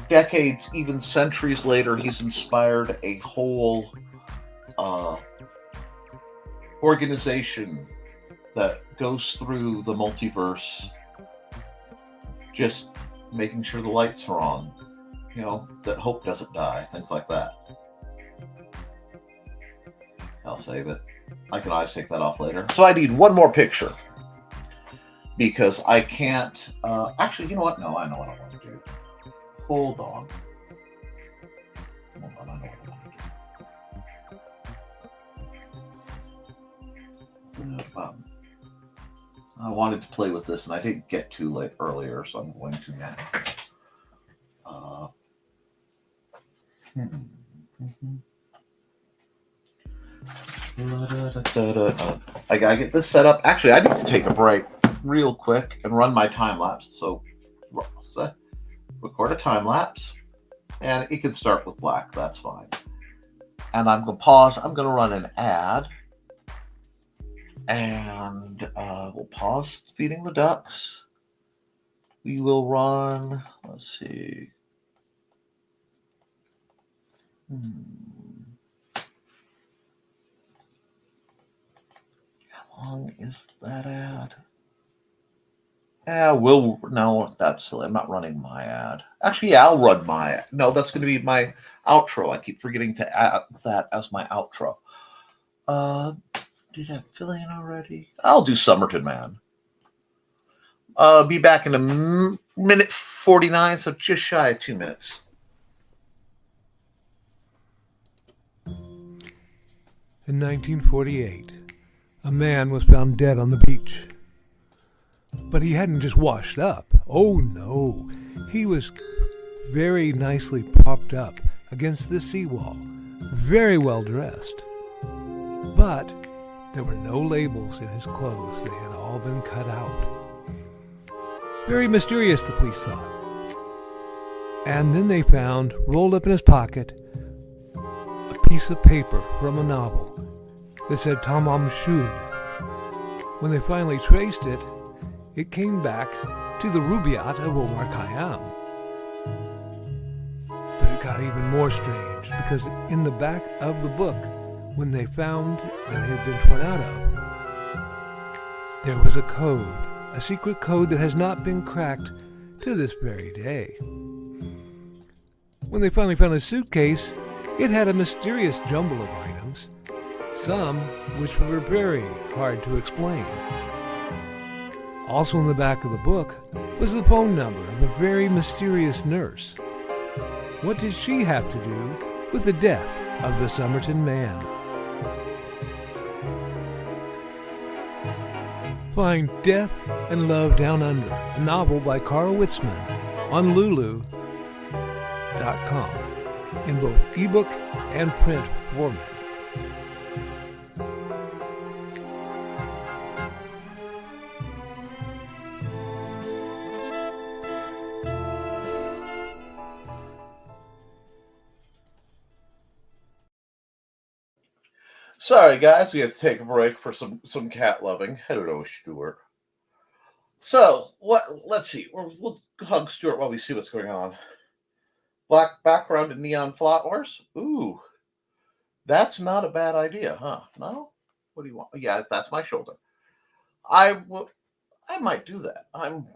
decades, even centuries later, he's inspired a whole organization that goes through the multiverse, just making sure the lights are on, that Hope doesn't die, things like that. I'll save it. I can always take that off later. So I need one more picture because I can't. Actually, you know what? No, I know what I want to do. Hold on. I know what I want to do. I wanted to play with this, and I didn't get to late earlier, so I'm going to now. I gotta get this set up. Actually, I need to take a break real quick and run my time lapse. So, record a time lapse, and it can start with black. That's fine. And I'm gonna pause. I'm gonna run an ad, and we'll pause feeding the ducks. We will run. Let's see. How long is that ad? No, that's silly. I'm not running my ad. Actually, yeah, I'll run my. No, that's going to be my outro. I keep forgetting to add that as my outro. Did I fill in already? I'll do Somerton Man. Be back in a minute 49, so just shy of 2 minutes. In 1948, a man was found dead on the beach. But he hadn't just washed up. Oh no, he was very nicely propped up against the seawall, very well dressed. But there were no labels in his clothes. They had all been cut out. Very mysterious, the police thought. And then they found, rolled up in his pocket, a piece of paper from a novel that said Tamam Shud. When they finally traced it, it came back to the Rubaiyat of Omar Khayyam. But it got even more strange, because in the back of the book, when they found that it had been torn out of, there was a code, a secret code that has not been cracked to this very day. When they finally found a suitcase, it had a mysterious jumble of items, some which were very hard to explain. Also in the back of the book was the phone number of a very mysterious nurse. What did she have to do with the death of the Somerton Man? Find Death and Love Down Under, a novel by Carl Witzman, on Lulu.com in both ebook and print format. Sorry, guys, we have to take a break for some cat loving. Hello, Stuart. So, let's see. We'll hug Stuart while we see what's going on. Black background and neon flowers. Ooh, that's not a bad idea, huh? No? What do you want? Yeah, that's my shoulder. I might do that. I'm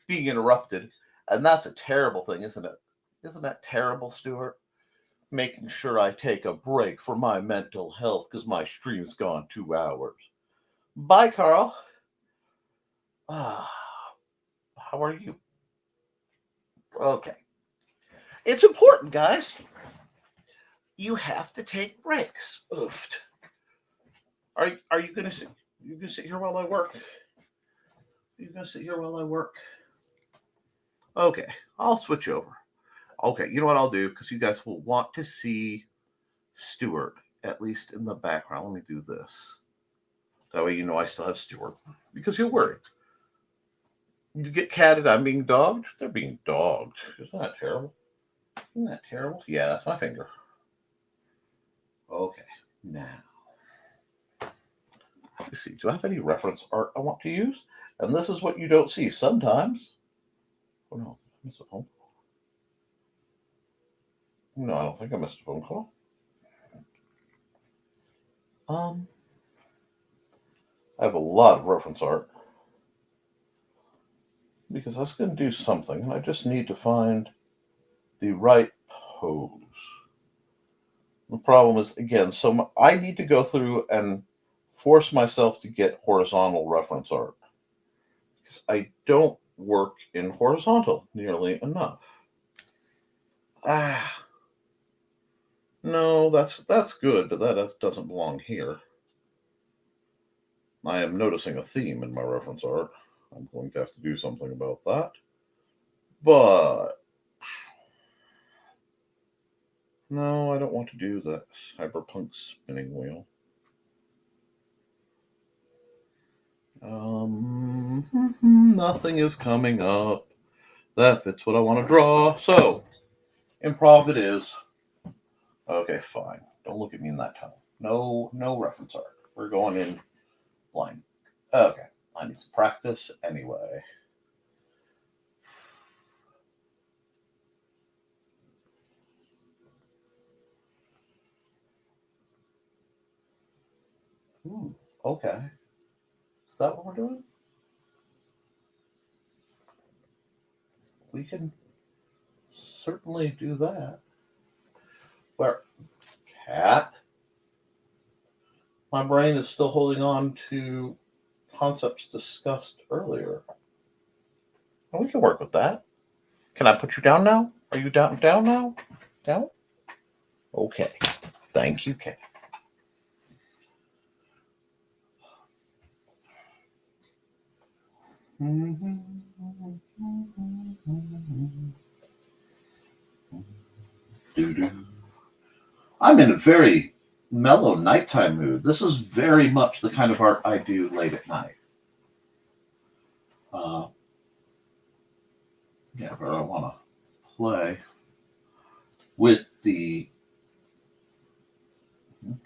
being interrupted, and that's a terrible thing, isn't it? Isn't that terrible, Stuart? Making sure I take a break for my mental health because my stream's gone 2 hours. Bye, Carl. How are you? Okay. It's important, guys. You have to take breaks. Oofed. Are you gonna sit? You gonna sit here while I work? You gonna sit here while I work? Okay, I'll switch over. Okay, you know what I'll do, because you guys will want to see Stuart, at least in the background. Let me do this. That way you know I still have Stuart, because you'll worry. You get catted, I'm being dogged? They're being dogged. Isn't that terrible? Isn't that terrible? Yeah, that's my finger. Okay, now. Let's see, do I have any reference art I want to use? And this is what you don't see sometimes. Oh no, I missed a phone call. No, I don't think I missed a phone call. I have a lot of reference art. because I was going to do something, and I just need to find the right pose. The problem is, again, I need to go through and force myself to get horizontal reference art because I don't work in horizontal nearly enough. No, that's good, but that doesn't belong here. I am noticing a theme in my reference art. I'm going to have to do something about that. But no, I don't want to do that cyberpunk spinning wheel. Nothing is coming up that fits what I want to draw. So, improv it is. Okay, fine. Don't look at me in that tone. No reference art. We're going in blind. Okay, I need to practice anyway. Ooh, okay. Is that what we're doing? We can certainly do that. Where? Cat? My brain is still holding on to concepts discussed earlier. And we can work with that. Can I put you down now? Are you down now? Down? Okay. Thank you, Kay. I'm in a very mellow nighttime mood. This is very much the kind of art I do late at night. Yeah, but I want to play with the.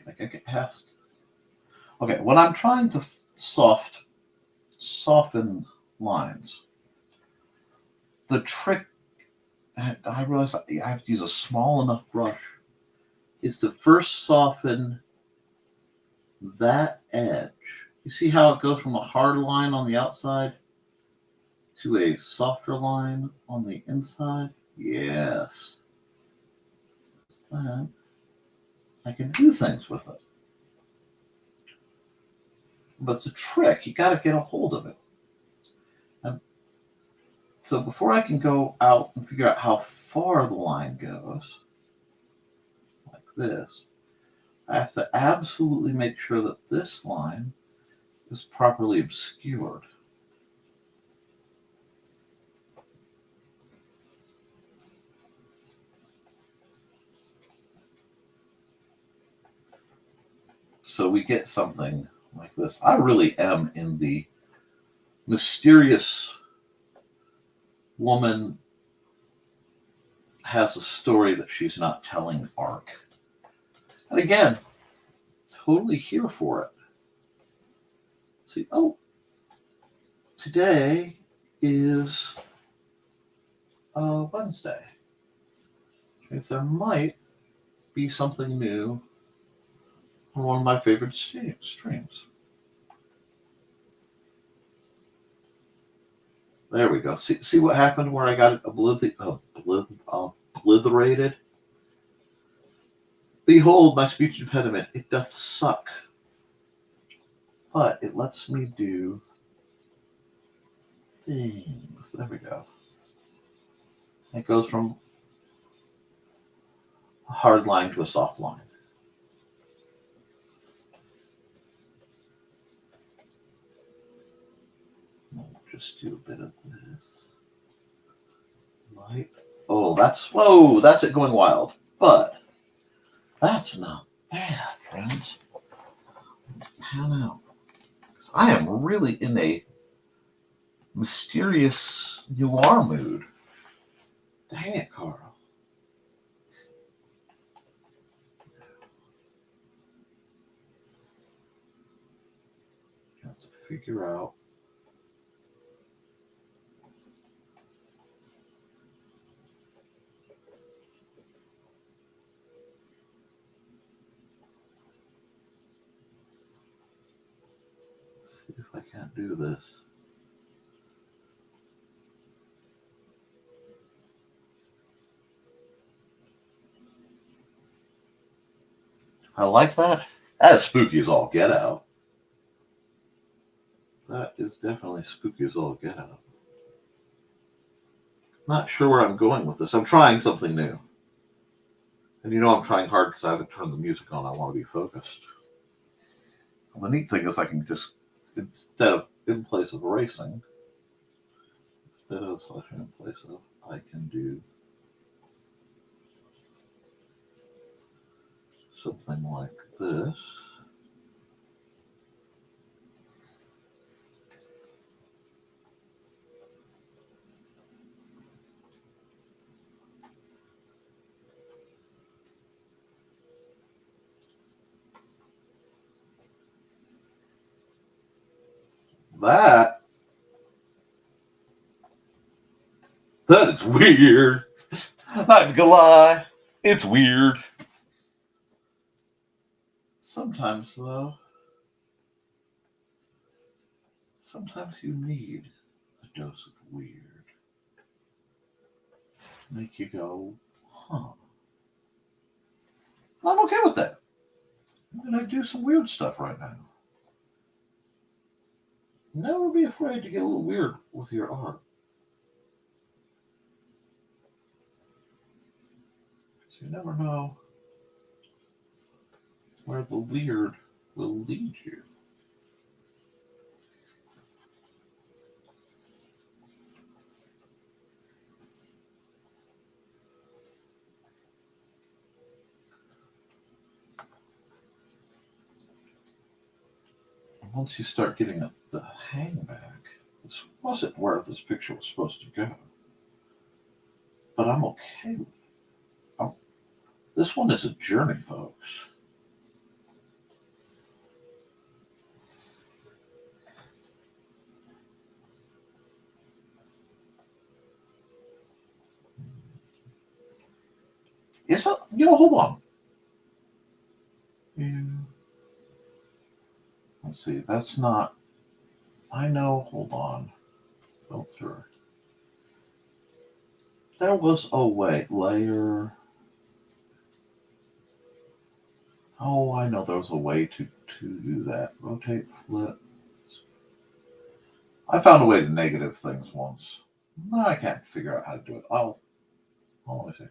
I can get past. Okay, when I'm trying to soften lines, the trick, I realize I have to use a small enough brush, is to first soften that edge. You see how it goes from a hard line on the outside to a softer line on the inside? Yes. Then I can do things with it. But it's a trick. You got to get a hold of it. And so before I can go out and figure out how far the line goes, like this, I have to absolutely make sure that this line is properly obscured. So we get something like this. I really am in the mysterious woman has a story that she's not telling arc. And again, totally here for it. See, today is Wednesday. If there might be something new on one of my favorite streams. There we go. See what happened where I got it obliterated? Behold my speech impediment. It doth suck. But it lets me do things. There we go. It goes from a hard line to a soft line. I'll just do a bit of this. Light. Oh, that's it going wild. But that's not bad, friends. Pan out. I am really in a mysterious noir mood. Dang it, Carl. You have to figure out. See if I can't do this. I like that. That is spooky as all get out. That is definitely spooky as all get out. Not sure where I'm going with this. I'm trying something new. And you know I'm trying hard because I haven't turned the music on. I want to be focused. And the neat thing is I can just, instead of in place of erasing, instead of slashing in place of, I can do something like this. That is weird. Not gonna lie, it's weird. Sometimes, though, sometimes you need a dose of weird. Make you go, huh. I'm okay with that. I'm going to do some weird stuff right now. Never be afraid to get a little weird with your art. So you never know where the weird will lead you. Once you start getting the hang back, this wasn't where this picture was supposed to go. But I'm okay with it. This one is a journey, folks. It's a, hold on. Let's see, that's not, I know, hold on. Filter. There was, oh wait, layer. Oh, I know there was a way to do that. Rotate, flip. I found a way to negative things once. No, I can't figure out how to do it. Let me see.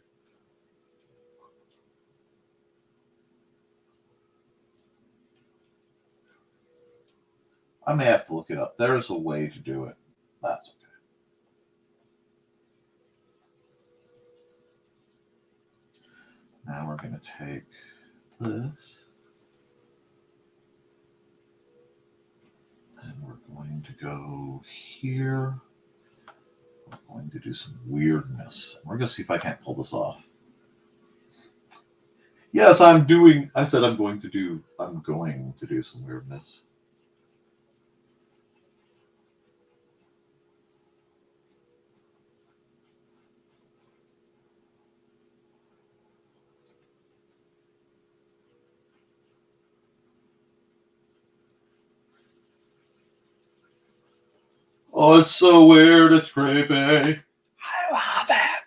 I may have to look it up. There's a way to do it. That's okay. Now we're going to take this. And we're going to go here. We're going to do some weirdness. We're going to see if I can't pull this off. Yes, I said I'm going to do some weirdness. Oh, it's so weird. It's creepy. I love it.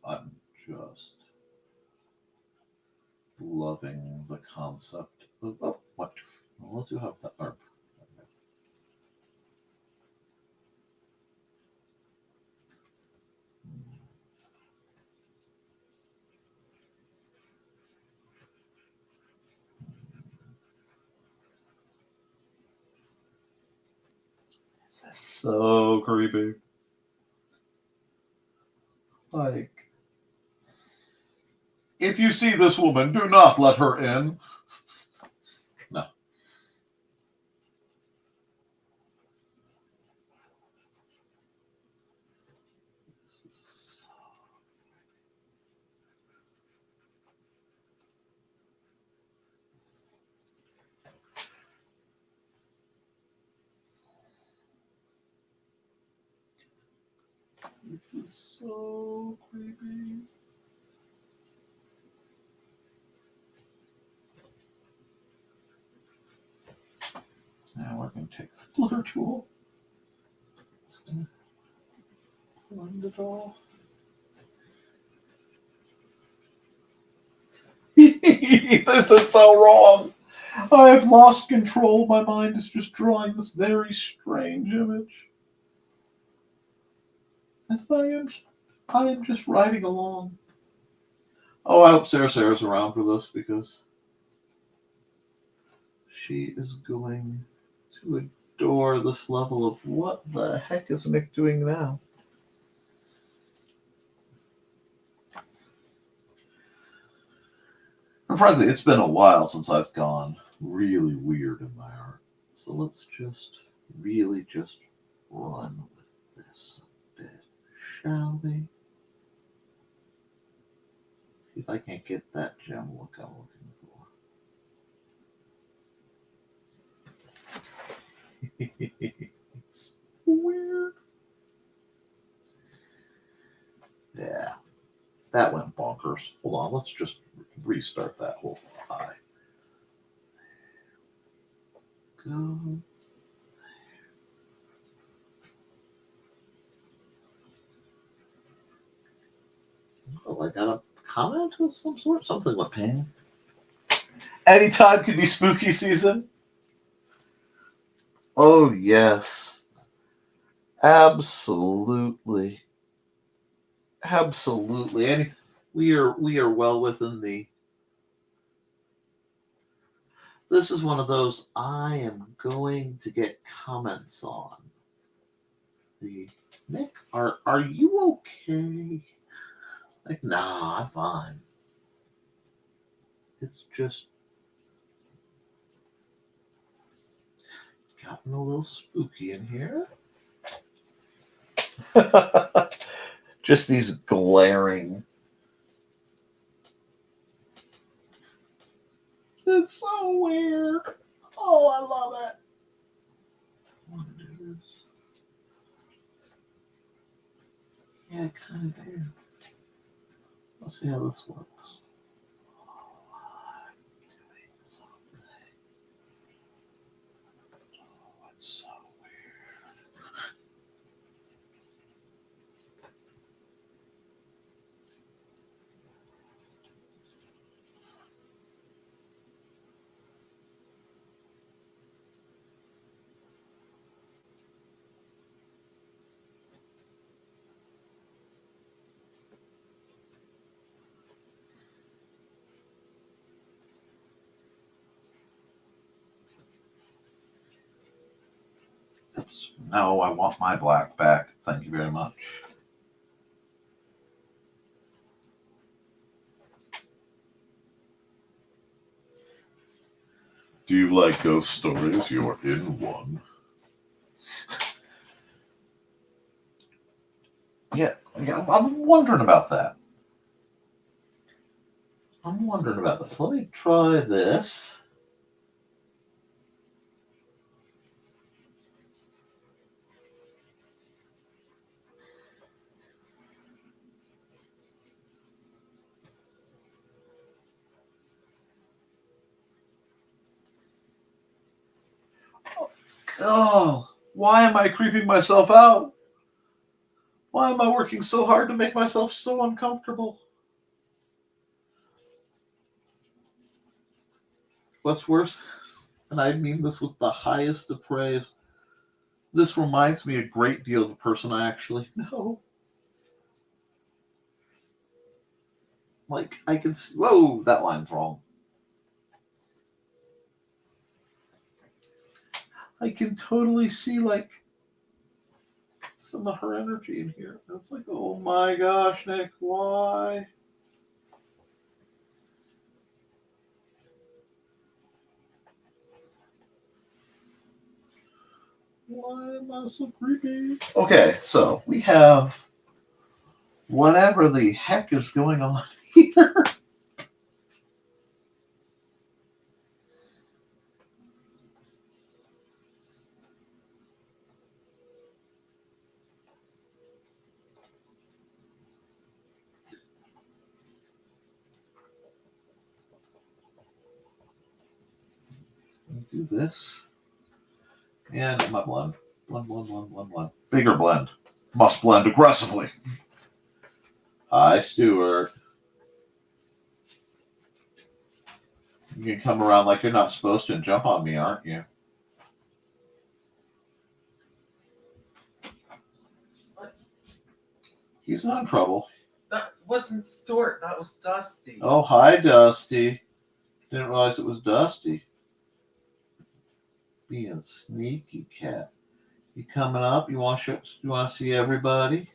I'm just loving the concept of what. Well, let's do have that. Okay. This is so creepy. Like, if you see this woman, do not let her in. No. This is so creepy. Now we're going to take the blur tool. Just going to blend it all. This is so wrong. I have lost control. My mind is just drawing this very strange image. And I am just riding along. Oh, I hope Sarah's around for this because she is going to adore this level of what the heck is Mick doing now? And frankly, it's been a while since I've gone really weird in my art. So let's just really just run with this a bit, shall we? See if I can't get that gem look I'm looking for. It's weird. Yeah, that went bonkers. Hold on, let's just restart that whole eye. Go. Oh, I got a comment of some sort? Something with pain. Anytime could be spooky season. Oh, yes. Absolutely. Absolutely. Anything. We are well within the. This is one of those I am going to get comments on. The Nick, are you okay? Like, nah, I'm fine. It's just gotten a little spooky in here. Just these glaring. It's so weird. Oh, I love it. I want to do this. Yeah, kind of do. Let's see how this works. Oh, I'm doing something. Oh, it's so weird. Oops. No, I want my black back. Thank you very much. Do you like ghost stories? You're in one. Yeah, I'm wondering about that. I'm wondering about this. Let me try this. Oh, why am I creeping myself out? Why am I working so hard to make myself so uncomfortable? What's worse, and I mean this with the highest of praise, this reminds me a great deal of a person I actually know. Like, I can see, whoa, that line's wrong. I can totally see, like, some of her energy in here. It's like, oh my gosh, Nick, why? Why am I so creepy? Okay, so we have whatever the heck is going on here. Do this. And my blend. Blend. Bigger blend. Must blend aggressively. Hi, Stuart. You can come around like you're not supposed to and jump on me, aren't you? What? He's not in trouble. That wasn't Stuart. That was Dusty. Oh, hi, Dusty. Didn't realize it was Dusty. Being sneaky cat. You coming up? You want to see everybody?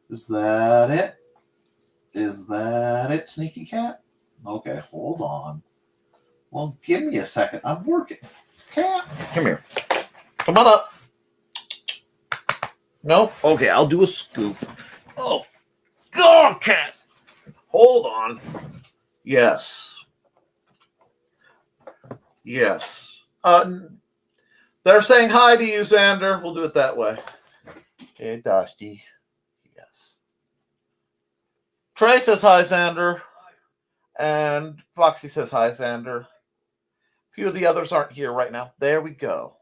Is that it? Is that it, sneaky cat? Okay, hold on. Well, give me a second. I'm working. Cat, come here. Come on up. No? Okay, I'll do a scoop. Oh, go, cat. Hold on. Yes. Yes. They're saying hi to you, Xander. We'll do it that way. Hey, Dusty. Yes. Trey says hi, Xander. And Foxy says hi, Xander. A few of the others aren't here right now. There we go.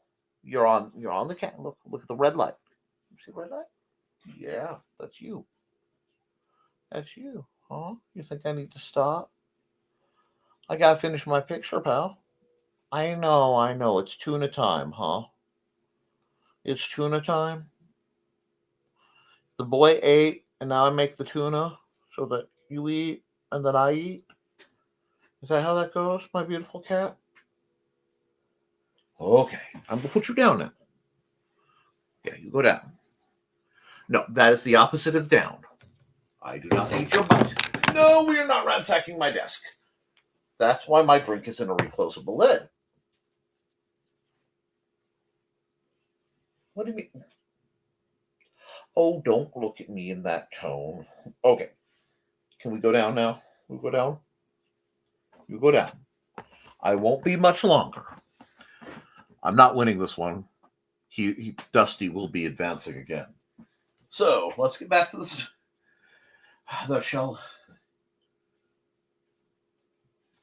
You're on the cat. Look at the red light. See the red light? Yeah, that's you. That's you. Huh? You think I need to stop? I gotta finish my picture, pal. I know. It's tuna time, huh? It's tuna time. The boy ate, and now I make the tuna so that you eat and then I eat. Is that how that goes, my beautiful cat? Okay, I'm gonna put you down now. Yeah, you go down. No, that is the opposite of down. I do not eat your butt. No, we are not ransacking my desk. That's why my drink is in a reclosable lid. What do you mean? Oh, don't look at me in that tone. Okay. Can we go down now? We go down? You go down. I won't be much longer. I'm not winning this one. Dusty will be advancing again. So, let's get back to this. The shell.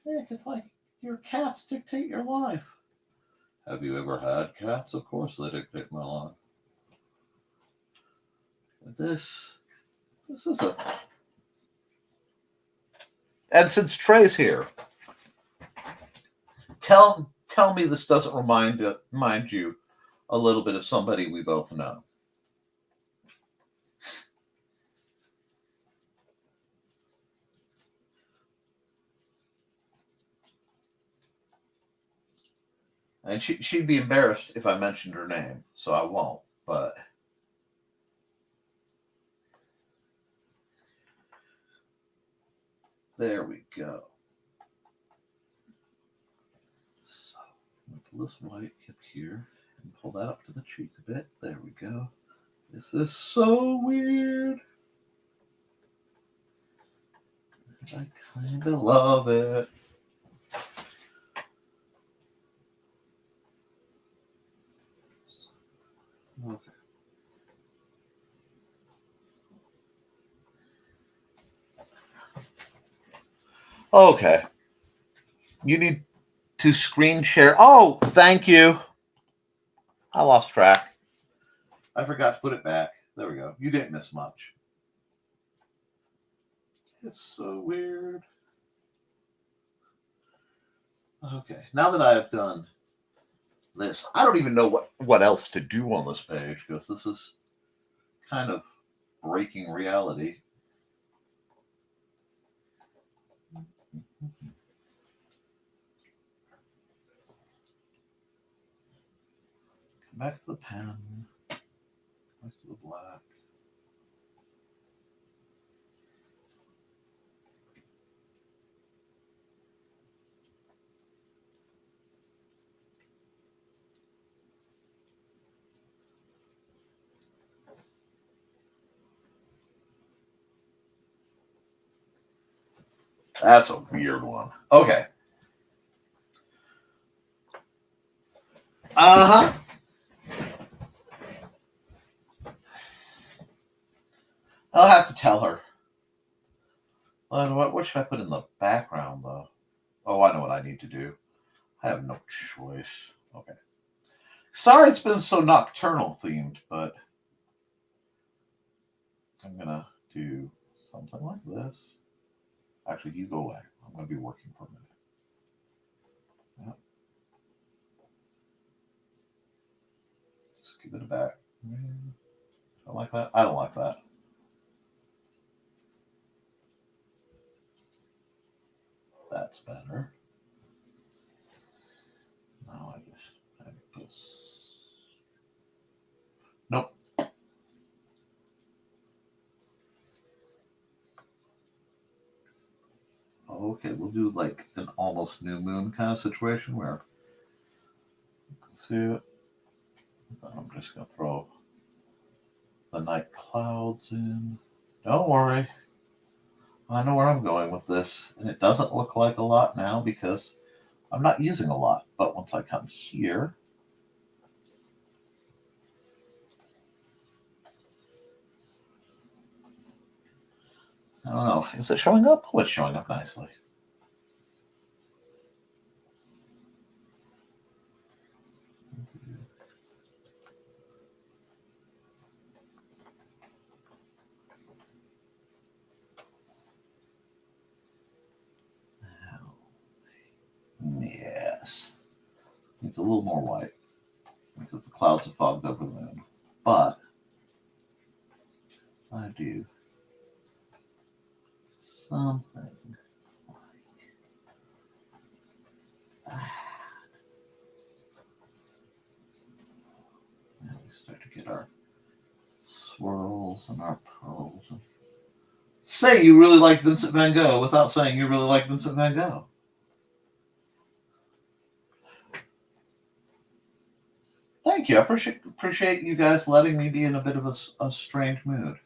Heck, it's like your cats dictate your life. Have you ever had cats? Of course they dictate my life. This is a... And since Trey's here, tell me this doesn't remind you a little bit of somebody we both know. And she'd be embarrassed if I mentioned her name, so I won't, but... There we go. So, pull this white tip here and pull that up to the cheek a bit. There we go. This is so weird. I kind of love it. Okay. Okay. You need to screen share. Oh, thank you. I lost track. I forgot to put it back. There we go. You didn't miss much. It's so weird. Okay. Now that I have done this, I don't even know what else to do on this page because this is kind of breaking reality. Come back to the pen. Back to the black. That's a weird one. Okay. Uh-huh. I'll have to tell her. What should I put in the background, though? Oh, I know what I need to do. I have no choice. Okay. Sorry it's been so nocturnal themed, but I'm going to do something like this. Actually, you go away. I'm going to be working for a minute. Give it back. Don't like that? I don't like that. That's better. Now I guess I put this. Nope. Okay, we'll do like an almost new moon kind of situation where you can see it. I'm just going to throw the night clouds in. Don't worry. I know where I'm going with this. And it doesn't look like a lot now because I'm not using a lot. But once I come here, I don't know. Is it showing up? Oh, it's showing up nicely. Yes. It's a little more white because the clouds have fogged over the moon. But I do something like that. Now we start to get our swirls and our pearls. Say you really like Vincent van Gogh without saying you really like Vincent van Gogh. Thank you. I appreciate you guys letting me be in a bit of a strange mood.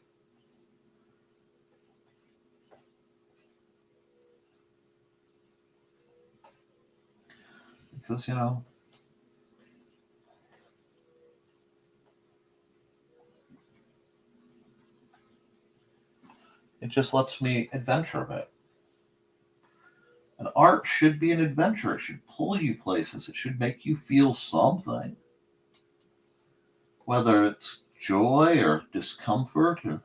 Because, you know, it just lets me adventure a bit. And art should be an adventure. It should pull you places. It should make you feel something. Whether it's joy or discomfort or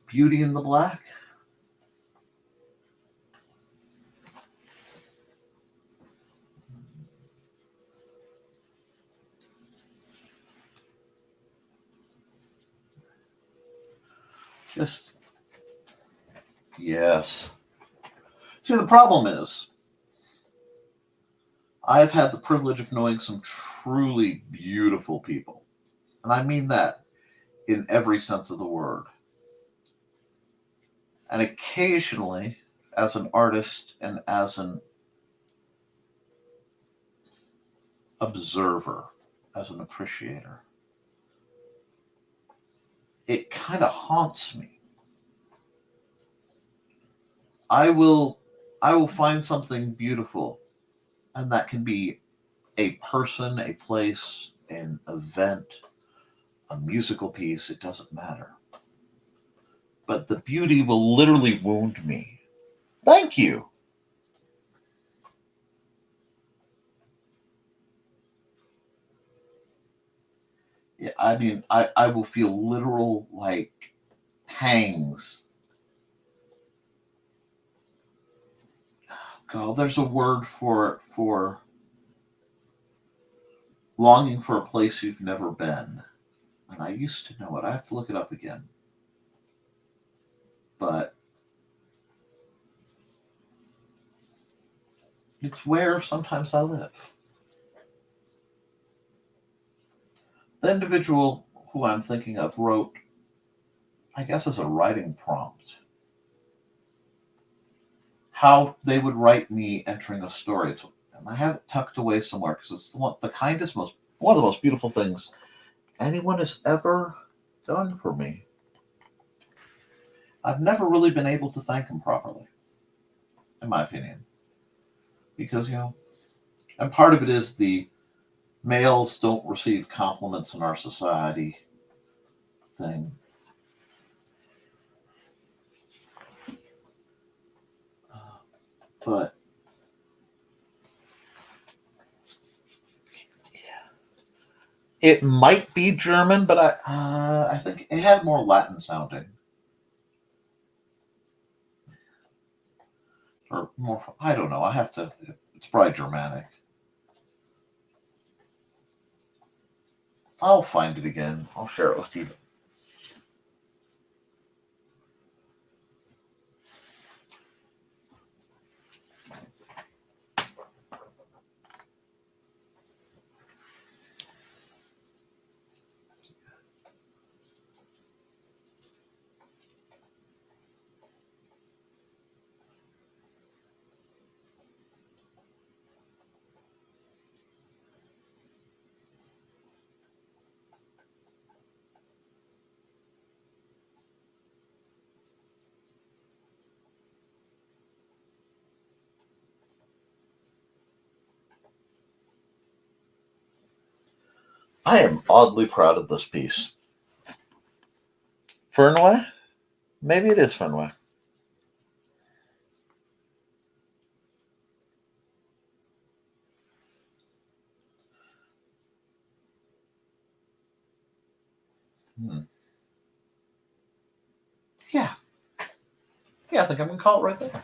beauty in the black. Just, yes. See, the problem is, I've had the privilege of knowing some truly beautiful people. And I mean that in every sense of the word. And occasionally, as an artist and as an observer, as an appreciator, it kind of haunts me. I will find something beautiful, and that can be a person, a place, an event, a musical piece, it doesn't matter. But the beauty will literally wound me. Thank you. Yeah, I mean, I will feel literal, like, pangs. God, there's a word for longing for a place you've never been. And I used to know it. I have to look it up again. But it's where sometimes I live. The individual who I'm thinking of wrote, I guess as a writing prompt, how they would write me entering a story. And I have it tucked away somewhere because it's one of the most beautiful things anyone has ever done for me. I've never really been able to thank him properly, in my opinion. Because, you know, and part of it is the males don't receive compliments in our society thing. But yeah, it might be German, but I think it had more Latin sounding, or more. I don't know. I have to. It's probably Germanic. I'll find it again. I'll share it with you. I am oddly proud of this piece. Fernway? Maybe it is Fernway. Yeah. Yeah, I think I'm going to call it right there.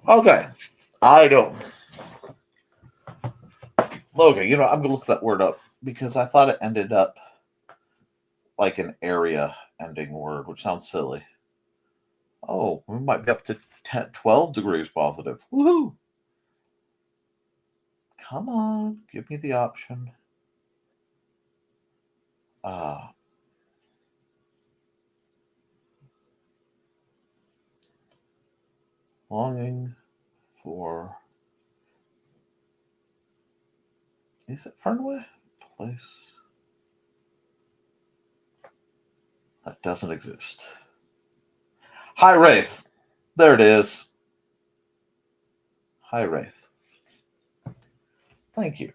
Okay. I don't. Logan, I'm going to look that word up because I thought it ended up like an area ending word, which sounds silly. Oh, we might be up to 12 degrees positive. Woohoo! Come on, give me the option. Longing for. Is it Fernway? Place that doesn't exist. High Wraith. There it is. High Wraith. Thank you.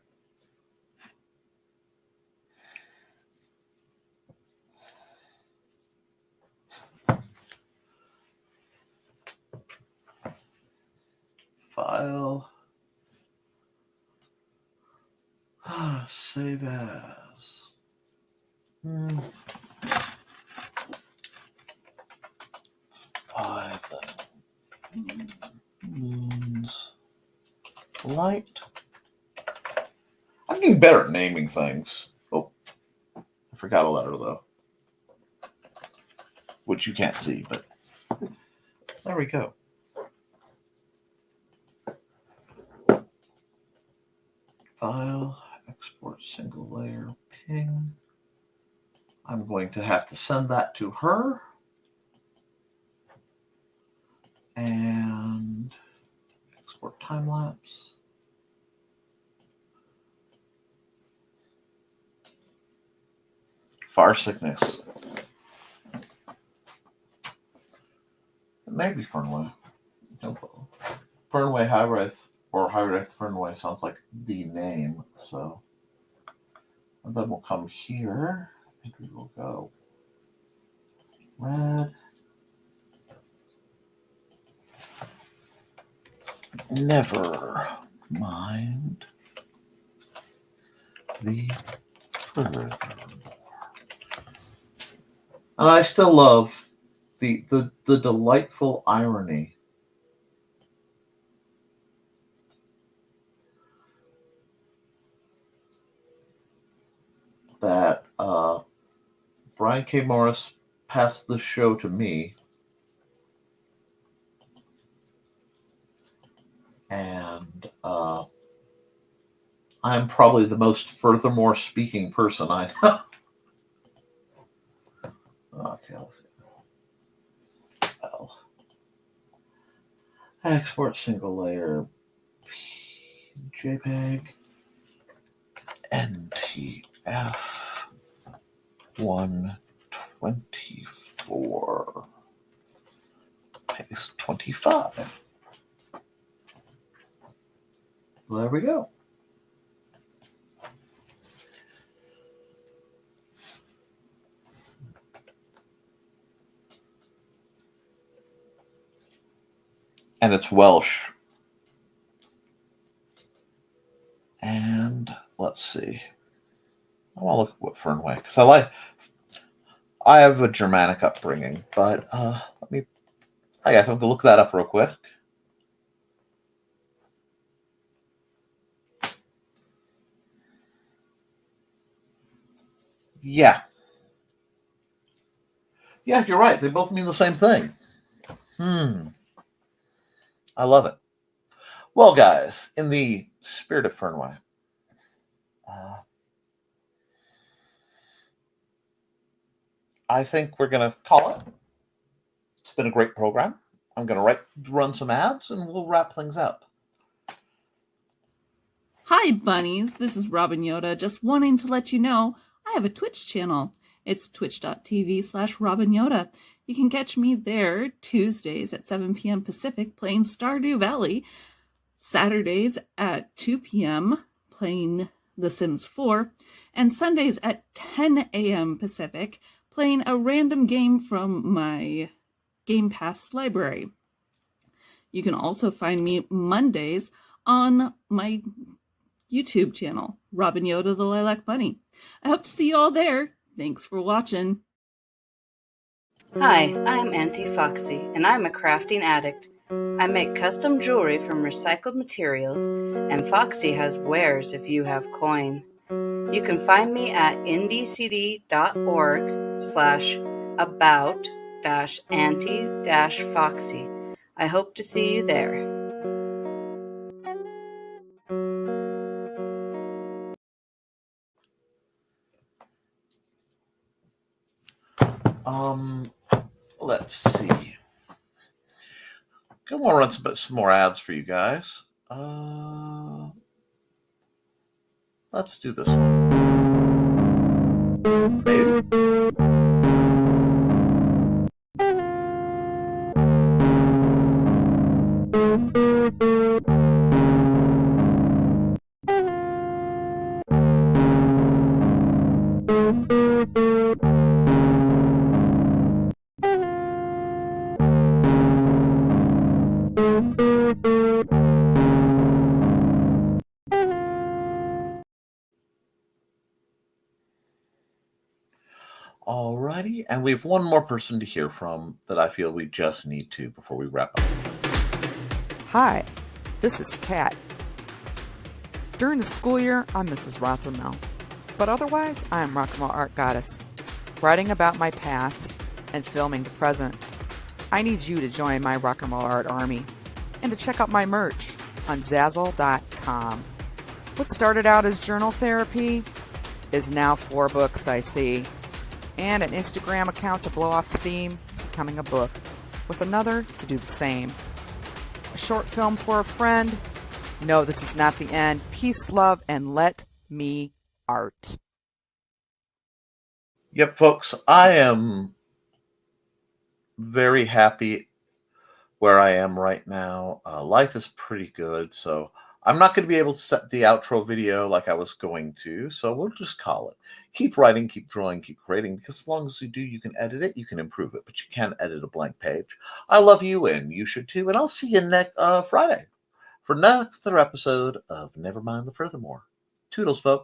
File. Save as. Five moons. Light. I'm getting better at naming things. Oh, I forgot a letter though, which you can't see, but there we go. File, export single layer, ping. I'm going to have to send that to her. And export time lapse. Fire sickness. It may be Fernway. Fernway High Wraith or High Wraith Fernway sounds like the name. So, and then we'll come here and we will go red. Never mind the furthermore. And I still love the delightful irony that Brian K. Morris passed the show to me, and I'm probably the most furthermore speaking person I know. Okay, let's see. Well, export single layer JPEG NTF 124 paste 25. Well, there we go. and it's Welsh. And let's see. I want to look at what Fernway, because I have a Germanic upbringing, but I guess I'm going to look that up real quick. Yeah. Yeah, you're right. They both mean the same thing. I love it. Well, guys, in the spirit of Fernway, I think we're going to call it. It's been a great program. I'm going to run some ads, and we'll wrap things up. Hi, bunnies. This is Robin Yoda, just wanting to let you know I have a Twitch channel. It's twitch.tv/Robin Yoda. You can catch me there Tuesdays at 7 p.m. Pacific playing Stardew Valley, Saturdays at 2 p.m. playing The Sims 4, and Sundays at 10 a.m. Pacific playing a random game from my Game Pass library. You can also find me Mondays on my YouTube channel, Robin Yoda the Lilac Bunny. I hope to see you all there. Thanks for watching. Hi, I'm Auntie Foxy, and I'm a crafting addict. I make custom jewelry from recycled materials, and Foxy has wares if you have coin. You can find me at ndcd.org/about-auntie-foxy. I hope to see you there. Let's see. I'm going to run some more ads for you guys. Let's do this one. Maybe. Alrighty, and we have one more person to hear from that I feel we just need to before we wrap up. Hi, this is Kat. During the school year, I'm Mrs. Rothermel, but otherwise, I am Rock and Roll Art Goddess, writing about my past and filming the present. I need you to join my Rock and Roll Art army and to check out my merch on Zazzle.com. What started out as journal therapy is now 4 books, I see, and an Instagram account to blow off steam, becoming a book, with another to do the same. A short film for a friend. No, this is not the end. Peace, love, and let me art. Yep, folks, I am very happy where I am right now. Life is pretty good, so I'm not going to be able to set the outro video like I was going to, so we'll just call it. Keep writing, keep drawing, keep creating, because as long as you do, you can edit it, you can improve it, but you can't edit a blank page. I love you, and you should too, and I'll see you next Friday for another episode of Nevermind the Furthermore. Toodles, folks.